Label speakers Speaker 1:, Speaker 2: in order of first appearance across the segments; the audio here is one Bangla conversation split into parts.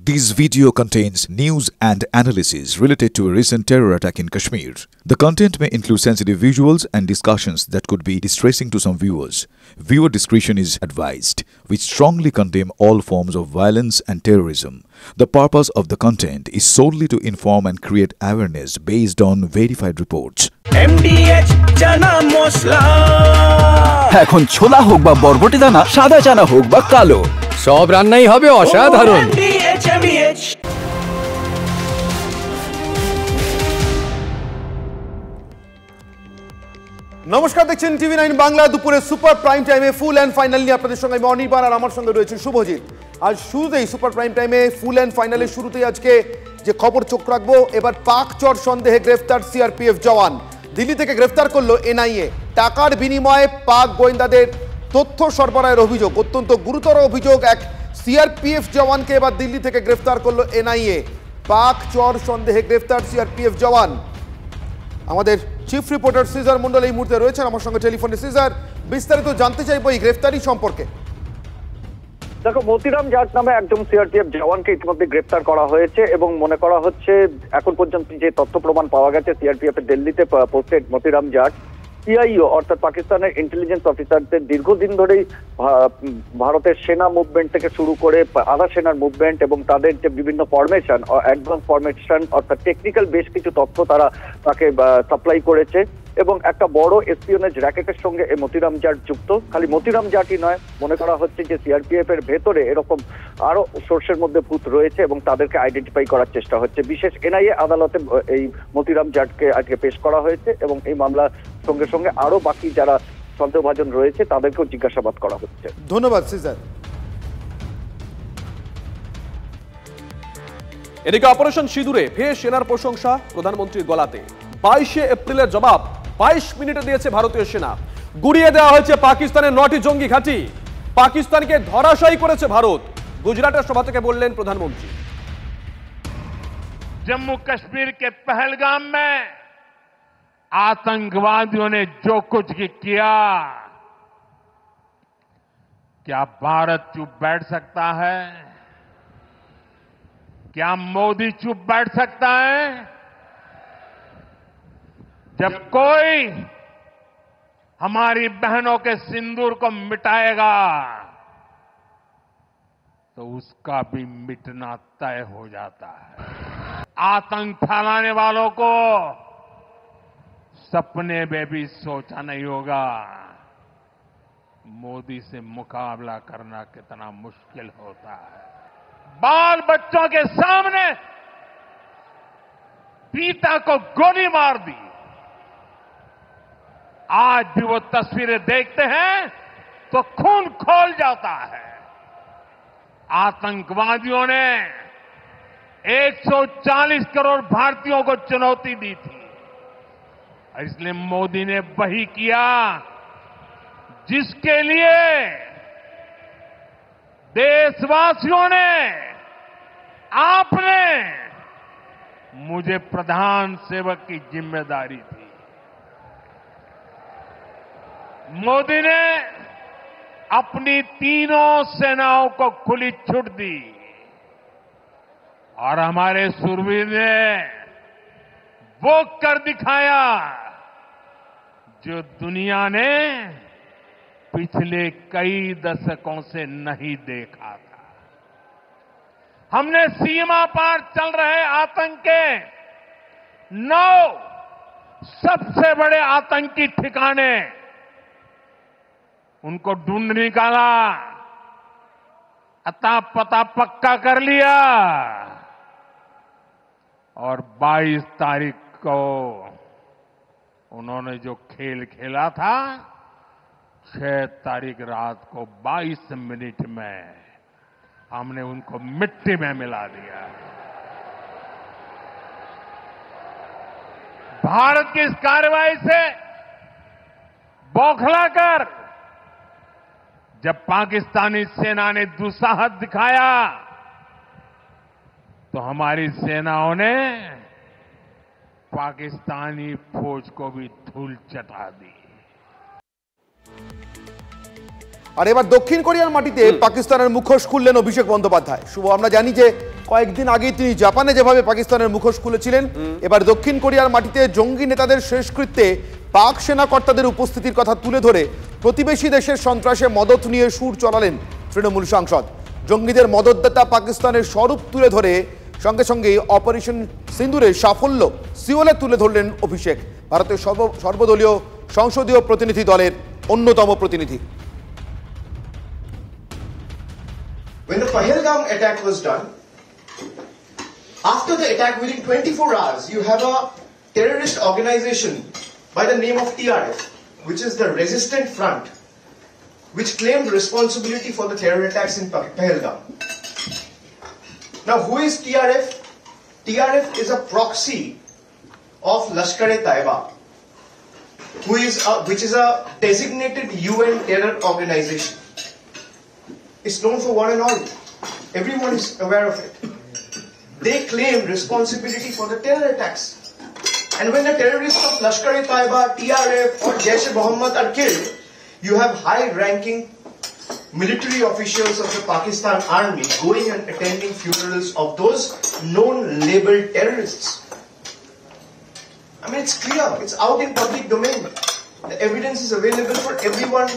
Speaker 1: This video contains news and analysis related to a recent terror attack in Kashmir. The content may include sensitive visuals and discussions that could be distressing to some viewers. Viewer discretion is advised. We strongly condemn all forms of violence and terrorism. The purpose of the content is solely to inform and create awareness based on verified reports.
Speaker 2: MDH chana masala
Speaker 3: এখন ছোলা হোক বা বরবটি দানা, সাদা চানা হোক বা কালো, সব রান্নাই হবে অসাধারণ।
Speaker 2: MDH
Speaker 4: নমস্কার, দেখছেন টিভি9 বাংলা। দুপুরে সুপার প্রাইম টাইমে ফুল অ্যান্ড ফাইনাল নিয়ে আপনাদের সঙ্গে আমি অনির্বাণ, আর আমার সঙ্গে রয়েছে শুভজিৎ। আর শুরুতেই সুপার প্রাইম টাইমে ফুল অ্যান্ড ফাইনালের শুরুতেই আজকে যে খবর চোখ রাখবো, এবার পাক চর সন্দেহে গ্রেফতার সিআরপিএফ জওয়ান। দিল্লি থেকে গ্রেফতার করলো এনআইএ। টাকার বিনিময়ে পাক গোয়েন্দাদের তথ্য সরবরাহের অভিযোগ, অত্যন্ত গুরুতর অভিযোগ। এক সিআরপিএফ জওয়ানকে এবার দিল্লি থেকে গ্রেফতার করলো এনআইএ। পাক চর সন্দেহে গ্রেফতার সিআরপিএফ জওয়ান। আমাদের চিফ রিপোর্টার সিজার মন্ডল এই মুহূর্তে রয়েছেন আমার সঙ্গে টেলিফোনে। সিজার, বিস্তারিত জানতে চাইবো এই গ্রেফতারি সম্পর্কে।
Speaker 5: দেখো, মতিরাম জাট নামে একজন সিআরপিএফ জওয়ানকে ইতিমধ্যে গ্রেফতার করা হয়েছে এবং মনে করা হচ্ছে এখন পর্যন্ত যে তথ্য প্রমাণ পাওয়া গেছে, সিআরপিএফ এর দিল্লিতে পোস্টেড মতিরাম জাট সিআইও অর্থাৎ পাকিস্তানের ইন্টেলিজেন্স অফিসারদের দীর্ঘদিন ধরেই ভারতের সেনা মুভমেন্ট থেকে শুরু করে আধা সেনার মুভমেন্ট এবং তাদের যে বিভিন্ন ফরমেশন, অ্যাডভান্স ফরমেশন অর্থাৎ টেকনিক্যাল বেশ কিছু তথ্য তাকে সাপ্লাই করেছে এবং একটা বড় এসপিওনেজ র্যাকেটের সঙ্গে এই মতিরাম জাট যুক্ত। খালি মতিরাম জাটই নয়, মনে করা হচ্ছে যে সিআরপিএফ এর ভেতরে এরকম আরো সোর্সের মধ্যে ভূত রয়েছে এবং তাদেরকে আইডেন্টিফাই করার চেষ্টা হচ্ছে। বিশেষ এনআইএ আদালতে এই মতিরাম জাটকে আজকে পেশ করা হয়েছে এবং এই মামলার সঙ্গে সঙ্গে আরো বাকি যারা সন্দেহভাজন রয়েছে তাদেরকেও জিজ্ঞাসাবাদ করা হচ্ছে।
Speaker 4: ধন্যবাদ সিজার।
Speaker 6: এদিকে অপারেশন সিঁদুরে ফের সেনার প্রশংসা প্রধানমন্ত্রীর গলাতে। 22 এপ্রিলের জবাব 22 মিনিটে দিয়েছে ভারতীয় সেনা। গুড়িয়ে দেওয়া হয়েছে পাকিস্তানের 9টি জঙ্গি ঘাঁটি। পাকিস্তানকে ধরাশায়ী করেছে ভারত। গুজরাটের সভা থেকে বললেন প্রধানমন্ত্রী।
Speaker 7: जम्मू कश्मीर के पहलगाम में आतंकवादियों ने जो कुछ किया, क्या भारत चुप बैठ सकता है? क्या मोदी चुप बैठ सकता है? जब कोई हमारी बहनों के सिंदूर को मिटाएगा तो उसका भी मिटना तय हो जाता है। आतंक फैलाने वालों को सपने में भी सोचा नहीं होगा मोदी से मुकाबला करना कितना मुश्किल होता है। बाल बच्चों के सामने पिता को गोली मार दी। आज भी वो तस्वीरें देखते हैं तो खून खौल जाता है। आतंकवादियों ने 140 करोड़ भारतीयों को चुनौती दी थी, इसलिए मोदी ने वही किया जिसके लिए देशवासियों ने, आपने मुझे प्रधान सेवक की जिम्मेदारी दी। मोदी ने अपनी तीनों सेनाओं को खुली छूट दी और हमारे शूरवीर ने वो कर दिखाया जो दुनिया ने पिछले कई दशकों से नहीं देखा था। हमने सीमा पार चल रहे आतंक के 9 सबसे बड़े आतंकी ठिकाने उनको ढूंढ निकाला, अता पता पक्का कर लिया और 22 तारीख को उन्होंने जो खेल खेला था, 6 तारीख रात को 22 मिनट में हमने उनको मिट्टी में मिला दिया। भारत की इस कार्रवाई से बौखलाकर जब पाकिस्तानी सेना ने दुस्साहस दिखाया तो हमारी सेनाओं ने पाकिस्तानी फौज को भी धूल चटा दी।
Speaker 4: আর এবার দক্ষিণ কোরিয়ার মাটিতে পাকিস্তানের মুখোশ খুললেন অভিষেক বন্দ্যোপাধ্যায়। শুভ, আমরা জানি যে কয়েকদিন আগেই তিনি জাপানে যেভাবে পাকিস্তানের মুখোশ খুলেছিলেন, এবার দক্ষিণ কোরিয়ার মাটিতে জঙ্গি নেতাদের শেষকৃত্যে পাক সেনা কর্তাদের উপস্থিতির কথা তুলে ধরে প্রতিবেশী দেশের সন্ত্রাসে মদত নিয়ে সুর চলালেন তৃণমূল সাংসদ। জঙ্গিদের মদতদাতা পাকিস্তানের স্বরূপ তুলে ধরে সঙ্গে সঙ্গে অপারেশন সিন্দুরের সাফল্য সিওলে তুলে ধরলেন অভিষেক, ভারতের সর্বদলীয় সংসদীয় প্রতিনিধি দলের অন্যতম প্রতিনিধি।
Speaker 8: When the Pahalgam attack was done, after the attack within 24 hours, you have a terrorist organization by the name of TRF, which is the Resistant Front, which claimed responsibility for the terror attacks in Pahalgam. Now, who is TRF? TRF is a proxy of Lashkar-e-Taiba, which is a designated UN terror organization. It's known for one and all. Everyone is aware of it. They claim responsibility for the terror attacks. And when the terrorists of Lashkar-e-Taiba, TRF or Jaish-e-Mohammed are killed, you have high-ranking military officials of the Pakistan army going and attending funerals of those known labeled terrorists. I mean, it's clear. It's out in public domain. The evidence is available for everyone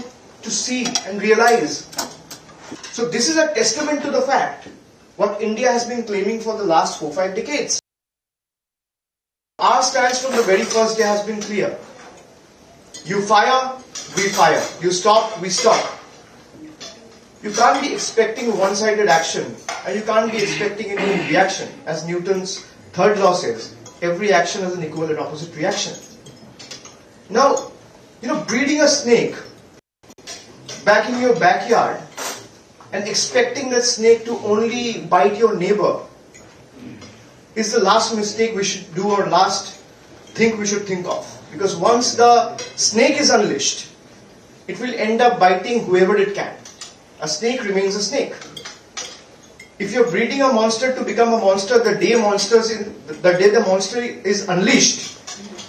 Speaker 8: to see and realize. So this is a testament to the fact what India has been claiming for the last 4-5 decades. Our stance from the very first day has been clear. You fire, we fire. You stop, we stop. You can't be expecting one-sided action, and you can't be expecting any reaction. As Newton's third law says, every action has an equal and opposite reaction. Now, breeding a snake back in your backyard and expecting that snake to only bite your neighbor is the last mistake we should do, or last thing we should think of. Because once the snake is unleashed, it will end up biting whoever it can. A snake remains a snake. If you're breeding a monster to become a monster, the day the monster is unleashed,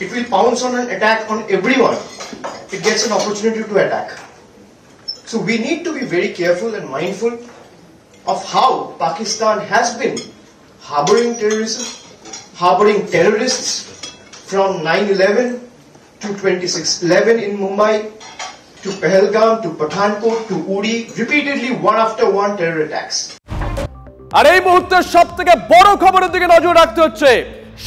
Speaker 8: it will pounce on and attack on everyone. It gets an opportunity to attack. So we need to be very careful and mindful of how Pakistan has been harboring terrorism, harboring terrorists from 9/11 to 26/11 in Mumbai, to Pahalgam, to Pathankot, to Uri, repeatedly one after one terror attacks.
Speaker 6: আর এই মুহূর্তে সবথেকে বড় খবরের দিকে নজর রাখতে হচ্ছে।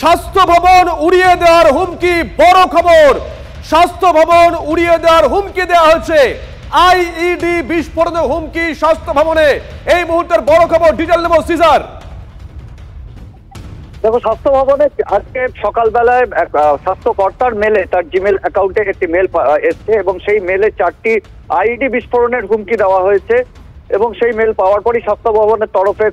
Speaker 6: স্বাস্থ্য ভবন উড়িয়ে দেওয়ার হুমকি, বড় খবর। স্বাস্থ্য ভবন উড়িয়ে দেওয়ার হুমকি দেওয়া হয়েছে। আইইডি বিস্ফোরণের হুমকি স্বাস্থ্য ভবনে। এই মুহূর্তের বড় খবর, ডিটেল নেব সিজার।
Speaker 5: দেখো, স্বাস্থ্য ভবনে আজকে সকালবেলায় স্বাস্থ্য কর্তার মেলে, তার জিমেল অ্যাকাউন্টে একটি মেল এসছে এবং সেই মেলে 4টি আইডি বিস্ফোরণের হুমকি দেওয়া হয়েছে। এবং সেই মেল পাওয়ার পরই স্বাস্থ্য ভবনের তরফে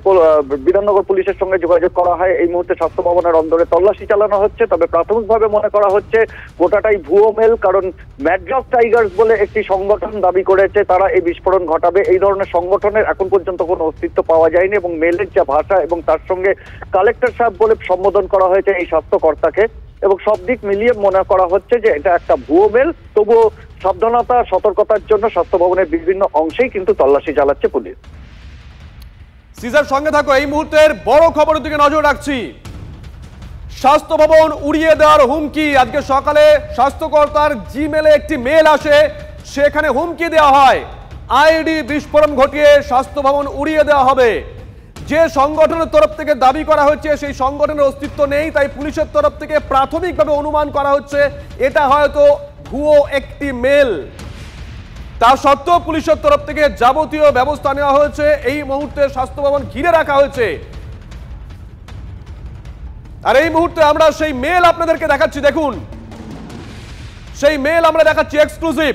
Speaker 5: বিধাননগর পুলিশের সঙ্গে যোগাযোগ করা হয়। এই মুহূর্তে স্বাস্থ্য ভবনের অন্দরে তল্লাশি চালানো হচ্ছে। তবে প্রাথমিকভাবে মনে করা হচ্ছে গোটাটাই ভুয়ো মেল, কারণ ম্যাড্রাস টাইগার্স বলে একটি সংগঠন দাবি করেছে তারা এই বিস্ফোরণ ঘটাবে। এই ধরনের সংগঠনের এখন পর্যন্ত কোনো অস্তিত্ব পাওয়া যায়নি এবং মেলের যা ভাষা এবং তার সঙ্গে কালেক্টর সাহেব বলে সম্বোধন করা হয়েছে এই স্বাস্থ্যকর্তাকে, এবং সব দিক মিলিয়ে মনে করা হচ্ছে যে এটা একটা ভুয়ো মেল। তবুও সাবধানতা, সতর্কতার জন্য স্বাস্থ্য ভবনের বিভিন্ন অংশেই কিন্তু তল্লাশি চালাচ্ছে পুলিশ।
Speaker 6: সিজার সঙ্গে থাকো, এই মুহূর্তের বড় খবরের দিকে নজর রাখছি। স্বাস্থ্য ভবন উড়িয়ে দেওয়ার হুমকি। আজকে সকালে স্বাস্থ্যকর্তার জিমেলে একটি মেল আসে, সেখানে হুমকি দেওয়া হয় আইডি বিস্ফোরণ ঘটিয়ে স্বাস্থ্য ভবন উড়িয়ে দেওয়া হবে। যে সংগঠনের তরফ থেকে দাবি করা হচ্ছে সেই সংগঠনের অস্তিত্ব নেই, তাই পুলিশের তরফ থেকে প্রাথমিকভাবে অনুমান করা হচ্ছে এটা হয়তো ভুয়ো একটি মেল। তা সত্ত্বেও পুলিশের তরফ থেকে যাবতীয় ব্যবস্থা নেওয়া হয়েছে। এই মুহূর্তে স্বাস্থ্য ভবন ঘিরে রাখা হয়েছে। আর এই মুহূর্তে আমরা সেই মেল আপনাদেরকে দেখাচ্ছি। দেখুন, সেই মেল আমরা দেখাচ্ছি এক্সক্লুসিভ।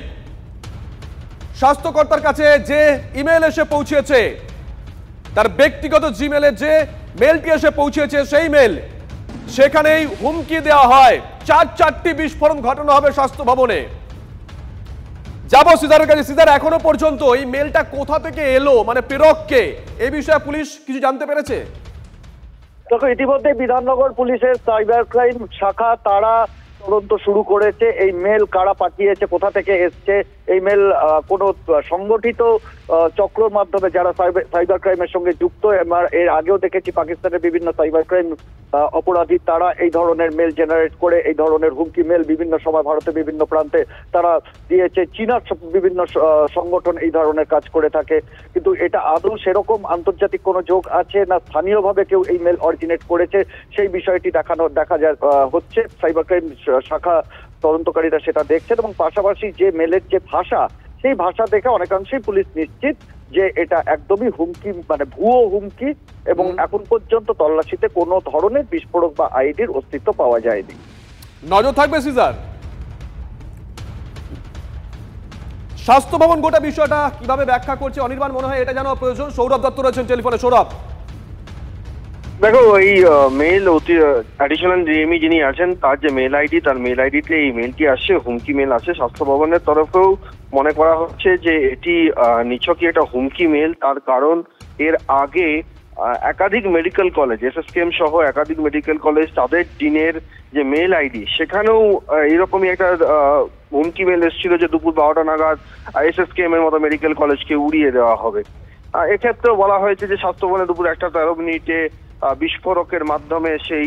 Speaker 6: স্বাস্থ্যকর্তার কাছে যে ইমেল এসে পৌঁছেছে, তার ব্যক্তিগত জিমেলে যে মেলটি এসে পৌঁছেছে সেই মেল, সেখানেই হুমকি দেওয়া হয় 4টি বিস্ফোরণ ঘটানো হবে স্বাস্থ্য ভবনে। যাবো সিজারের কাছে। সিজার, এখনো পর্যন্ত এই মেলটা কোথা থেকে এলো, মানে প্রেরক কে, এই বিষয়ে পুলিশ কিছু জানতে পেরেছে?
Speaker 5: দেখো, ইতিমধ্যে বিধাননগর পুলিশের সাইবার ক্রাইম শাখা তারা তদন্ত শুরু করেছে। এই মেল কারা পাঠিয়েছে, কোথা থেকে এসছে, এই মেল কোনো সংগঠিত চক্রের মাধ্যমে যারা সাইবার ক্রাইমের সঙ্গে যুক্ত। এর আগেও দেখেছি পাকিস্তানের বিভিন্ন সাইবার ক্রাইম অপরাধী তারা এই ধরনের মেল জেনারেট করে এই ধরনের হুমকি মেল বিভিন্ন সময় ভারতের বিভিন্ন প্রান্তে তারা দিয়েছে। চীনার বিভিন্ন সংগঠন এই ধরনের কাজ করে থাকে, কিন্তু এটা আদৌ সেরকম আন্তর্জাতিক কোনো যোগ আছে না স্থানীয়ভাবে কেউ এই মেল অরিজিনেট করেছে সেই বিষয়টি দেখা হচ্ছে। সাইবার ক্রাইম শাখা তদন্তকারীরা সেটা দেখছেন এবং পাশাপাশি যে মেলের যে ভাষা, সেই ভাষা দেখে অনেকাংশেই পুলিশ নিশ্চিত যে এটা একদমই হুমকি, মানে ভুয়ো হুমকি, এবং এখন পর্যন্ত তল্লাশিতে কোনো ধরনের বিস্ফোরক বা আইডির অস্তিত্ব পাওয়া যায়নি।
Speaker 6: নজর থাকবে সিজার। স্বাস্থ্য ভবন গোটা বিষয়টা কিভাবে ব্যাখ্যা করছে অনির্বাণ, মনে হয় এটা জানা প্রয়োজন। সৌরভ দত্ত রয়েছেন টেলিফোনে। সৌরভ,
Speaker 9: দেখো এই মেল অ্যাডিশনাল ডিএমই যিনি আছেন তার যে মেল আইডি, তার মেল আইডিতে এই মেলটি আসছে, হুমকি মেল আছে। স্বাস্থ্য ভবনের তরফেও মনে করা হচ্ছে যে এটি নিছকই একটা হুমকি মেল। তার কারণ এর আগে একাধিক মেডিকেল কলেজ, এসএসকেএম সহ একাধিক মেডিকেল কলেজ, তাদের ডিনের যে মেল আইডি সেখানেও এরকমই একটা হুমকি মেল এসেছিল যে দুপুর 12টা নাগাদ এসএসকেএম এর মতো মেডিকেল কলেজকে উড়িয়ে দেওয়া হবে। এক্ষেত্রেও বলা হয়েছে যে স্বাস্থ্য ভবনে দুপুর 1:13 বিস্ফোরকের মাধ্যমে সেই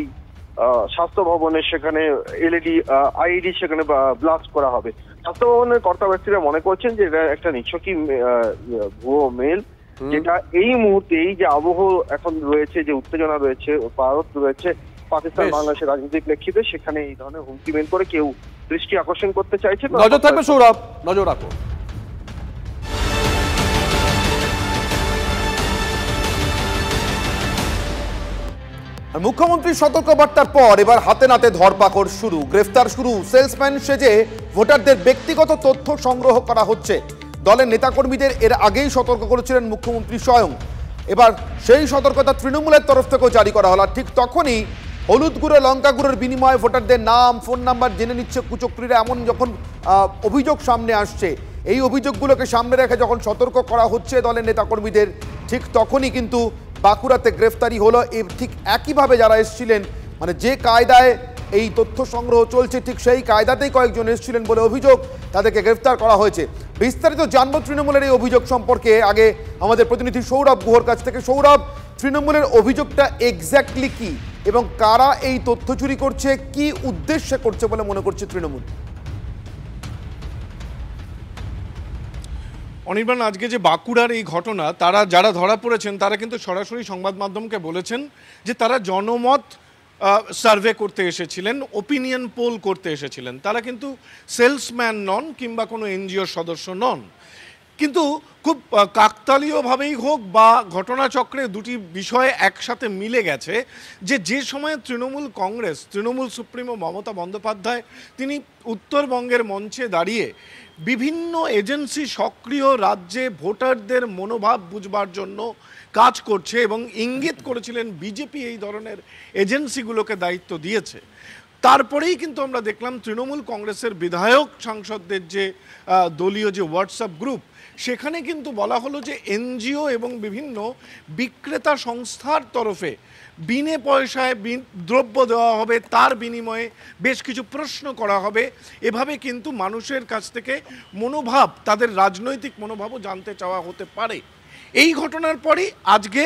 Speaker 9: স্বাস্থ্য ভবনের সেখানে এলইডি আইডি সেখানে ব্লাস্ট করা হবে। স্বাস্থ্য ভবনের কর্তা ব্যক্তিরা মনে করছেন যে এটা একটা নিছকই ভুয়ো মেল, যেটা এই মুহূর্তে এই যে আবহ এখন রয়েছে, যে উত্তেজনা রয়েছে, ভারত রয়েছে পাকিস্তান বাংলাদেশের রাজনৈতিক প্রেক্ষিতে, সেখানে এই ধরনের হুমকি মেল করে কেউ দৃষ্টি আকর্ষণ করতে চাইছে।
Speaker 6: নজর থাকবে সৌরভ, নজর রাখো।
Speaker 4: মুখ্যমন্ত্রীর সতর্কবার্তার পর এবার হাতে নাতে ধরপাকড় শুরু, গ্রেফতার শুরু। সেলসম্যান সেজে ভোটারদের ব্যক্তিগত তথ্য সংগ্রহ করা হচ্ছে। দলের নেতাকর্মীদের এর আগেই সতর্ক করেছিলেন মুখ্যমন্ত্রী স্বয়ং। এবার সেই সতর্কতা তৃণমূলের তরফ থেকেও জারি করা হলো। ঠিক তখনই হলুদ গুঁড়ো লঙ্কা গুঁড়োর বিনিময়ে ভোটারদের নাম, ফোন নাম্বার জেনে নিচ্ছে কুচক্রীরা, এমন যখন অভিযোগ সামনে আসছে, এই অভিযোগগুলোকে সামনে রেখে যখন সতর্ক করা হচ্ছে দলের নেতাকর্মীদের, ঠিক তখনই কিন্তু বাঁকুড়াতে গ্রেফতারি হলো। ঠিক একইভাবে যারা এসেছিলেন, মানে যে কায়দায় এই তথ্য সংগ্রহ চলছে ঠিক সেই কায়দাতেই কয়েকজন এসেছিলেন বলে অভিযোগ, তাদেরকে গ্রেফতার করা হয়েছে। বিস্তারিত জানবো তৃণমূলের এই অভিযোগ সম্পর্কে আগে আমাদের প্রতিনিধি সৌরভ গুহর কাছ থেকে। সৌরভ, তৃণমূলের অভিযোগটা এক্স্যাক্টলি কি এবং কারা এই তথ্য চুরি করছে, কি উদ্দেশ্যে করছে বলে মনে করছে তৃণমূল?
Speaker 10: অনির্বাণ, আজকে যে বাঁকুড়ার এই ঘটনা, তারা যারা ধরা পড়েছেন তারা কিন্তু সরাসরি সংবাদ মাধ্যমকে বলেছেন যে তারা জনমত সার্ভে করতে এসেছিলেন, ওপিনিয়ন পোল করতে এসেছিলেন। তারা কিন্তু সেলসম্যান নন কিংবা কোনো এনজিওর সদস্য নন। কিন্তু খুব কাকতালীয়ভাবেই হোক বা ঘটনাচক্রে দুটি বিষয় একসাথে মিলে গেছে যে সময়ে তৃণমূল কংগ্রেস, তৃণমূল সুপ্রিমো মমতা বন্দ্যোপাধ্যায় তিনি উত্তরবঙ্গের মঞ্চে দাঁড়িয়ে বিভিন্ন এজেন্সি সক্রিয় রাজ্যে ভোটারদের মনোভাব বুঝবার জন্য কাজ করছে এবং ইঙ্গিত করেছিলেন বিজেপি এই ধরনের এজেন্সিগুলোকে দায়িত্ব দিয়েছে। তারপরেই কিন্তু আমরা দেখলাম তৃণমূল কংগ্রেসের বিধায়ক সাংসদদের যে দলীয় যে হোয়াটসঅ্যাপ গ্রুপ, সেখানে কিন্তু বলা হলো যে এনজিও এবং বিভিন্ন বিক্রেতা সংস্থার তরফে বিনে পয়সায় দ্রব্য দেওয়া হবে, তার বিনিময়ে বেশ কিছু প্রশ্ন করা হবে। এভাবে কিন্তু মানুষের কাছ থেকে মনোভাব, তাদের রাজনৈতিক মনোভাবও জানতে চাওয়া হতে পারে। এই ঘটনার পরই আজকে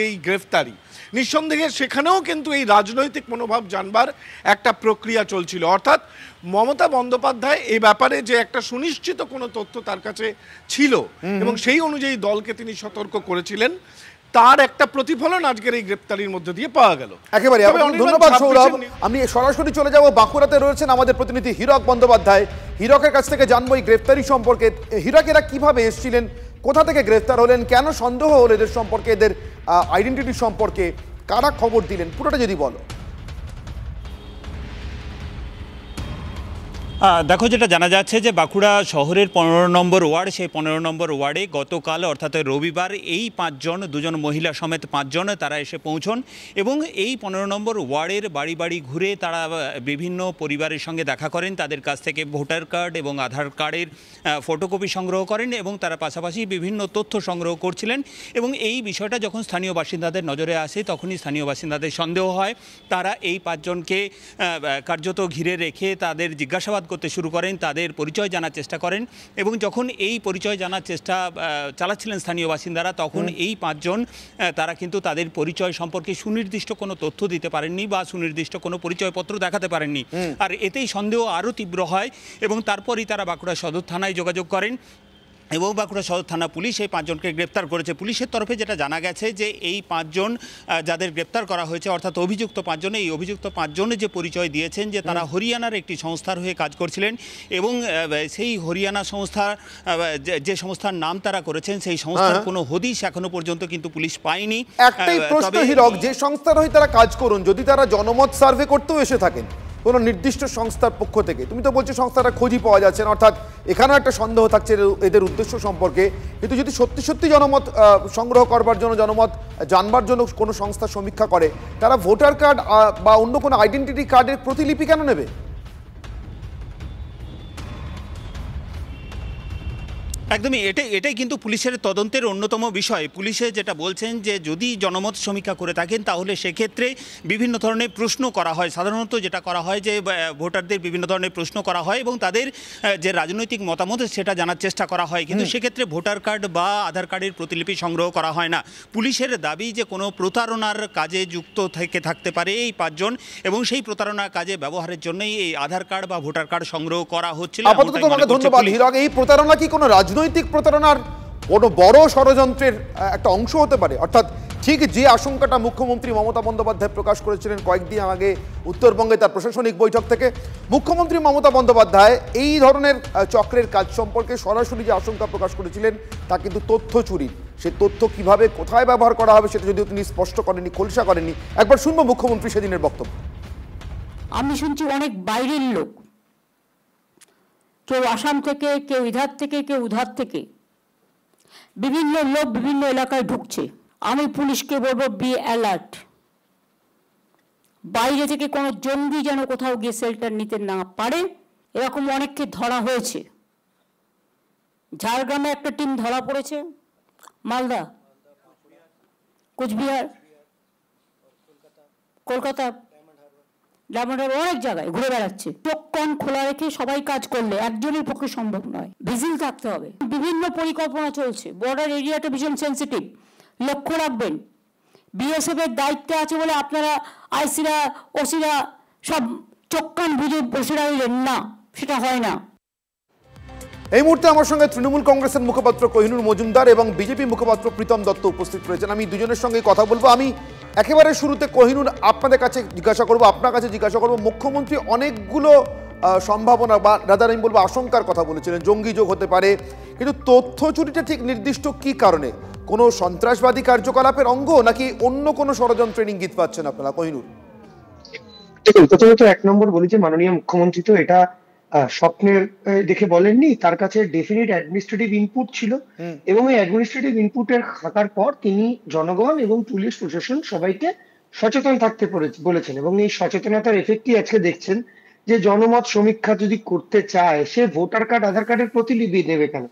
Speaker 10: এই গ্রেফতারি, নিঃসন্দেহে সেখানেও কিন্তু এই রাজনৈতিক মনোভাব জানবার একটা প্রক্রিয়া চলছিল। অর্থাৎ মমতা বন্দ্যোপাধ্যায় এই ব্যাপারে যে একটা সুনিশ্চিত কোনো তথ্য তার কাছে ছিল এবং সেই অনুযায়ী দলকে তিনি সতর্ক করেছিলেন, তার একটা প্রতিফলন আজকের এই গ্রেফতারির মধ্যে দিয়ে পাওয়া গেল।
Speaker 4: একেবারে ধন্যবাদ সৌরভ। আমি সরাসরি চলে যাব, বাঁকুড়াতে রয়েছেন আমাদের প্রতিনিধি হীরক বন্দ্যোপাধ্যায়। হীরকের কাছ থেকে জানবো এই গ্রেফতারি সম্পর্কে। হীরক, এরা কিভাবে এসেছিলেন, কোথা থেকে গ্রেফতার হলেন, কেন সন্দেহ হলো এদের সম্পর্কে, এদের আইডেন্টিটি সম্পর্কে কারা খবর দিলেন, পুরোটা যদি বলো।
Speaker 11: দেখো, যেটা জানা যাচ্ছে যে বাঁকুড়া শহরের 15 নম্বর ওয়ার্ড, সেই 15 নম্বর ওয়ার্ডে গতকাল অর্থাৎ রবিবার এই 5 জন, 2 জন মহিলা সমেত 5 জন তারা এসে পৌঁছন এবং এই 15 নম্বর ওয়ার্ডের বাড়ি বাড়ি ঘুরে তারা বিভিন্ন পরিবারের সঙ্গে দেখা করেন, তাদের কাছ থেকে ভোটার কার্ড এবং আধার কার্ডের ফটোকপি সংগ্রহ করেন এবং তারা পাশাপাশি বিভিন্ন তথ্য সংগ্রহ করছিলেন। এবং এই বিষয়টা যখন স্থানীয় বাসিন্দাদের নজরে আসে তখনই স্থানীয় বাসিন্দাদের সন্দেহ হয়। তারা এই 5 জনকে কার্যত ঘিরে রেখে তাদের জিজ্ঞাসাবাদ করতে শুরু করেন, তাদের পরিচয় জানার চেষ্টা করেন এবং যখন এই পরিচয় জানার চেষ্টা চালাচ্ছিলেন স্থানীয় বাসিন্দারা তখন এই 5 জন তারা কিন্তু তাদের পরিচয় সম্পর্কে সুনির্দিষ্ট কোনো তথ্য দিতে পারেননি বা সুনির্দিষ্ট কোনো পরিচয়পত্র দেখাতে পারেননি। আর এতেই সন্দেহ আরও তীব্র হয় এবং তারপরই তারা বাঁকুড়া সদর থানায় যোগাযোগ করেন এবং বাঁকুড়া সদর থানা পুলিশ এই 5 জনকে গ্রেপ্তার করেছে। পুলিশের তরফে যেটা জানা গেছে যে এই 5 জন যাদের গ্রেপ্তার করা হয়েছে অর্থাৎ অভিযুক্ত 5 জন, এই অভিযুক্ত 5 জনের যে পরিচয় দিয়েছেন যে তারা হরিয়ানার একটি সংস্থার হয়ে কাজ করছিলেন এবং সেই হরিয়ানা সংস্থা যে সংস্থার নাম তারা করেছেন সেই সংস্থার কোনো হদিশ এখনো পর্যন্ত কিন্তু পুলিশ পায়নি।
Speaker 4: একটাই প্রশ্ন হীরক, যে সংস্থার হয়ে তারা কাজ করুন, যদি তারা জনমত সার্ভে করতেও এসে থাকেন কোনো নির্দিষ্ট সংস্থার পক্ষ থেকে, তুমি তো বলছো সংস্থাটা খোঁজই পাওয়া যাচ্ছে না, অর্থাৎ এখানেও একটা সন্দেহ থাকছে এদের উদ্দেশ্য সম্পর্কে। কিন্তু যদি সত্যি সত্যি জনমত সংগ্রহ করবার জন্য, জনমত জানবার জন্য কোনো সংস্থা সমীক্ষা করে, তারা ভোটার কার্ড বা অন্য কোনো আইডেন্টিটি কার্ডের প্রতিলিপি কেন নেবে?
Speaker 11: একদমই, এটাই কিন্তু পুলিশের তদন্তের অন্যতম বিষয়। পুলিশে যেটা বলছেন যে যদি জনমত সমীক্ষা করে থাকেন তাহলে সেক্ষেত্রে বিভিন্ন ধরনের প্রশ্ন করা হয়। সাধারণত যেটা করা হয় যে ভোটারদের বিভিন্ন ধরনের প্রশ্ন করা হয় এবং তাদের যে রাজনৈতিক মতামত সেটা জানার চেষ্টা করা হয়, কিন্তু সেক্ষেত্রে ভোটার কার্ড বা আধার কার্ডের প্রতিলিপি সংগ্রহ করা হয় না। পুলিশের দাবি যে কোনো প্রতারণার কাজে যুক্ত থেকে থাকতে পারে এই 5 জন এবং সেই প্রতারণার কাজে ব্যবহারের জন্যই এই আধার কার্ড বা ভোটার কার্ড সংগ্রহ করা হচ্ছিল।
Speaker 4: আপাতত তোমাকে ধন্যবাদ হীরক। এই প্রতারণা কি কোনো রাজনৈতিক প্রতারণার কোনো বড় ষড়যন্ত্রের একটা অংশ হতে পারে? অর্থাৎ ঠিক যে আশঙ্কাটা মুখ্যমন্ত্রী মমতা বন্দ্যোপাধ্যায় প্রকাশ করেছিলেন কয়েকদিন আগে উত্তরবঙ্গে তার প্রশাসনিক বৈঠক থেকে, মুখ্যমন্ত্রী মমতা বন্দ্যোপাধ্যায় এই ধরনের চক্রের কাজ সম্পর্কে সরাসরি যে আশঙ্কা প্রকাশ করেছিলেন তা কিন্তু তথ্য চুরির। সেই তথ্য কিভাবে কোথায় ব্যবহার করা হবে সেটা যদিও তিনি স্পষ্ট করেননি, খোলসা করেননি। একবার শুনবো মুখ্যমন্ত্রী সেদিনের বক্তব্য।
Speaker 12: আমি শুনছি অনেক বাইরের লোক, কেউ আসাম থেকে, কেউ ইধার থেকে, কেউ উধার থেকে, বিভিন্ন লোক বিভিন্ন এলাকায় ঢুকছে। আমি পুলিশকে বলবো বি অ্যালার্ট, বাইরে থেকে কোনো জঙ্গি যেন কোথাও গিয়ে শেল্টার নিতে না পারে। এরকম অনেককে ধরা হয়েছে। ঝাড়গ্রামে একটা টিম ধরা পড়েছে, মালদা, কোচবিহার, কলকাতা, অনেক জায়গায় ঘুরে বেড়াচ্ছে। চোখ কান খোলা রেখে সবাই কাজ করলে একজনের পক্ষে সম্ভব নয়, ভিজিল থাকতে হবে। বিভিন্ন পরিকল্পনা চলছে, বর্ডার এরিয়াটা ভীষণ সেন্সিটিভ, লক্ষ্য রাখবেন। বিএসএফ এর দায়িত্বে আছে বলে আপনারা আইসিরা ওসিরা সব চোখ কান বুঝে বসে রইলেন না, সেটা হয় না।
Speaker 4: এই মুহূর্তে আমার সঙ্গে তৃণমূল কংগ্রেসের মুখপাত্র কোহিনুর মজুমদার এবং বিজেপি মুখপাত্র প্রীতম দত্ত উপস্থিত রয়েছেন। আমি দুজনের সঙ্গে কথা বলবো। আমি একেবারে শুরুতে কোহিনুর আপনাদের কাছে জিজ্ঞাসা করবো, আপনার কাছে জিজ্ঞাসা করবো, মুখ্যমন্ত্রী অনেকগুলো সম্ভাবনা বা রাদার আমি বলবো আশঙ্কার কথা বলেছিলেন, জঙ্গি যোগ হতে পারে, কিন্তু তথ্য চুরিটা ঠিক নির্দিষ্ট কি কারণে? কোনো সন্ত্রাসবাদী কার্যকলাপের অঙ্গ নাকি অন্য কোনো ষড়যন্ত্রের ইঙ্গিত পাচ্ছেন আপনারা? কোহিনুর,
Speaker 13: দেখুন, প্রথমত 1 নম্বর বলি যে মাননীয় মুখ্যমন্ত্রী তো এটা স্বপ্নের দেখে বলেননি, তার কাছে ডেফিনিট অ্যাডমিনিস্ট্রেটিভ ইনপুট ছিল এবং এই অ্যাডমিনিস্ট্রেটিভ ইনপুটের থাকার পর তিনি জনগণ এবং পুলিশ প্রশাসন সবাইকে সচেতন থাকতে বলেছেন এবং এই সচেতনতার এফেক্টই আজকে দেখছেন যে জনমত সমীক্ষা যদি করতে চায় সে ভোটার কার্ড আধার কার্ডের প্রতিলিপি দেবে কেন?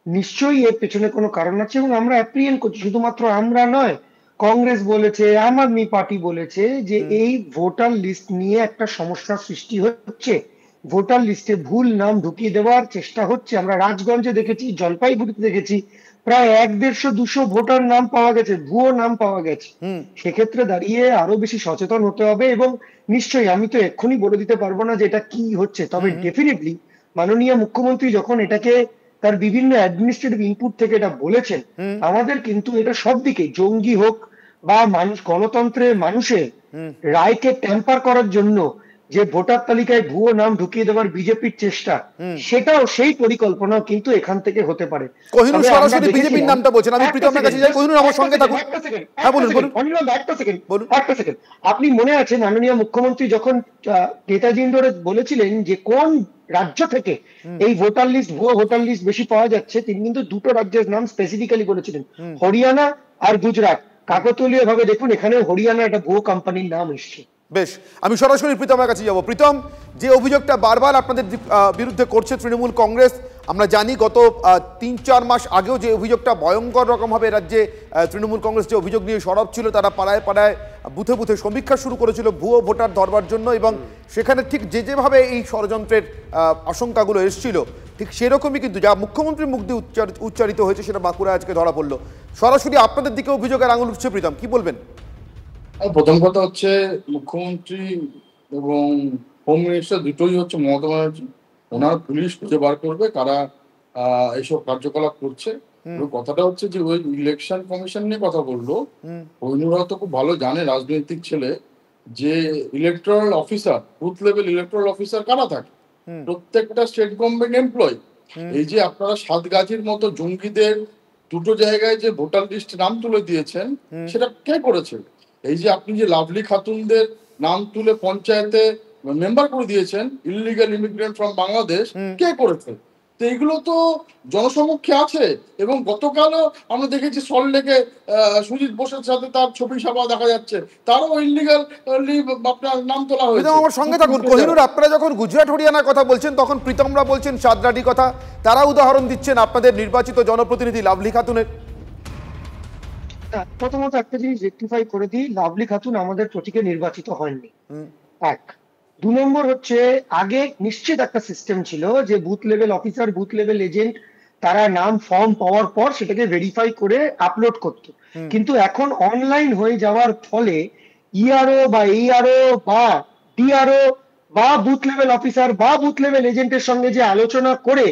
Speaker 13: নিশ্চয়ই এর পেছনে কোনো কারণ আছে এবং আমরা অ্যাপ্রিহেন্ড করছি। শুধুমাত্র আমরা নয়, কংগ্রেস বলেছে, আম আদমি পার্টি বলেছে যে এই ভোটার লিস্ট নিয়ে একটা সমস্যার সৃষ্টি হচ্ছে, ভোটার লিস্টে ভুল নাম ঢুকিয়ে দেওয়ার চেষ্টা হচ্ছে। আমরা রাজগঞ্জে দেখেছি, জলপাইগুড়িতে দেখেছি, প্রায় 150-200 ভোটার নাম পাওয়া গেছে, ভুয়ো নাম পাওয়া গেছে। সেক্ষেত্রে দাঁড়িয়ে আরো বেশি সচেতন হতে হবে এবং নিশ্চয়ই আমি তো এক্ষুনি বলে দিতে পারবো না যে এটা কি হচ্ছে, তবে ডেফিনেটলি মাননীয় মুখ্যমন্ত্রী যখন এটাকে তার বিভিন্ন অ্যাডমিনিস্ট্রেটিভ ইনপুট থেকে এটা বলেছেন, আমাদের কিন্তু এটা সব দিকে, জঙ্গি হোক বা মানুষ, গণতন্ত্রের মানুষের রায়কে ট্যাম্পার করার জন্য যে ভোটার তালিকায় ভুয়ো নাম ঢুকিয়ে দেওয়ার বিজেপির চেষ্টা, সেটাও সেই পরিকল্পনাও কিন্তু এখান থেকে হতে পারে।
Speaker 4: কোহিনূর সরাসরি বিজেপির নামটা বলছেন, আমি প্রীতমের কাছে যাই। কোহিনূর আমার সঙ্গে থাকুন। হ্যাঁ বলুন বলুন
Speaker 13: অনির্বাণ, একটা সেকেন্ড। আপনি মনে আছে মাননীয় মুখ্যমন্ত্রী যখন নেতাজি ইন্ডোরে বলেছিলেন যে কোন রাজ্য থেকে এই ভোটার লিস্ট, ভুয়ো ভোটার লিস্ট বেশি পাওয়া যাচ্ছে, তিনি কিন্তু দুটো রাজ্যের নাম স্পেসিফিক্যালি বলেছিলেন, হরিয়ানা আর গুজরাট। কাকতালীয় ভাবে দেখুন এখানে হরিয়ানা একটা ভুয়ো কোম্পানির নাম এসছে।
Speaker 4: বেশ, আমি সরাসরি প্রীতমের কাছে যাব। প্রীতম, যে অভিযোগটা বারবার আপনাদের বিরুদ্ধে করছে তৃণমূল কংগ্রেস, আমরা জানি গত ৩-৪ মাস আগেও যে অভিযোগটা ভয়ঙ্কর রকমভাবে রাজ্যে তৃণমূল কংগ্রেস যে অভিযোগ নিয়ে সরব ছিল, তারা পাড়ায় পাড়ায় বুথে বুথে সমীক্ষা শুরু করেছিল ভুয়ো ভোটার ধরবার জন্য, এবং সেখানে ঠিক যেভাবে এই ষড়যন্ত্রের আশঙ্কাগুলো এসেছিল, ঠিক সেরকমই কিন্তু যা মুখ্যমন্ত্রীর মুখ দিয়ে উচ্চারিত হয়েছে সেটা বাঁকুড়ায় আজকে ধরা পড়লো। সরাসরি আপনাদের দিকে অভিযোগের আঙুল উঠছে। প্রীতম, কি বলবেন?
Speaker 14: প্রথম কথা হচ্ছে মুখ্যমন্ত্রী এবং হোম মিনিস্টার দুটোই হচ্ছে মমতা ব্যানার্জি, ওনার পুলিশ খুঁজে বার করবে কারা এইসব কার্যকলাপ করছে। কথাটা হচ্ছে যে ওই ইলেকশন কমিশন নিয়ে কথা বললো, কোহিনূর তো খুব ভালো জানে, রাজনৈতিক ছেলে, যে electoral officer, booth level electoral officer কারা থাকে, প্রত্যেকটা স্টেট গভর্নমেন্ট এমপ্লয়। এই যে আপনারা সাতগাছির মতো জঙ্গিদের দুটো জায়গায় যে ভোটার লিস্ট নাম তুলে দিয়েছেন, সেটা কে করেছে? এই যে আপনি যে লাভলি খাতুনদের নাম তুলে পঞ্চায়েতে মেম্বার করে দিয়েছেন, ইলিগাল ইমিগ্রেন্ট ফ্রম বাংলাদেশ, কে করেছে? তো এইগুলো তো জনসমক্ষে আছে। এবং গতকালও আমরা দেখেছি সল্টলেকে সুজিত বোসের সাথে তার ছবি সভা দেখা যাচ্ছে, তারও ইলিগাল আপনার নাম তোলা হয়েছে।
Speaker 4: আমার সঙ্গে থাকুন। কোহিনূর, আপনারা যখন গুজরাট হরিয়ানার কথা বলছেন, তখন প্রীতমরা বলছেন সাদরাডি কথা, তারা উদাহরণ দিচ্ছেন আপনাদের নির্বাচিত জনপ্রতিনিধি লাভলি খাতুনের।
Speaker 13: প্রথমত একটা জিনিস রেকটিফাই করে দিই, লাভলি খাতুন আমাদের প্রতীকে নির্বাচিত হয়নি, এক। 2 নম্বর হচ্ছে, আগে নিশ্চিত একটা সিস্টেম ছিল যে booth level officer, booth level agent, তারা নাম ফর্ম পাওয়ার পর সেটাকে ভেরিফাই করে আপলোড করতো। কিন্তু এখন অনলাইন হয়ে যাওয়ার ফলে ইআরও বা এইআরও বা ডিআরও বা বুথ লেভেল অফিসার বা বুথ লেভেল এজেন্টের সঙ্গে যে আলোচনা করে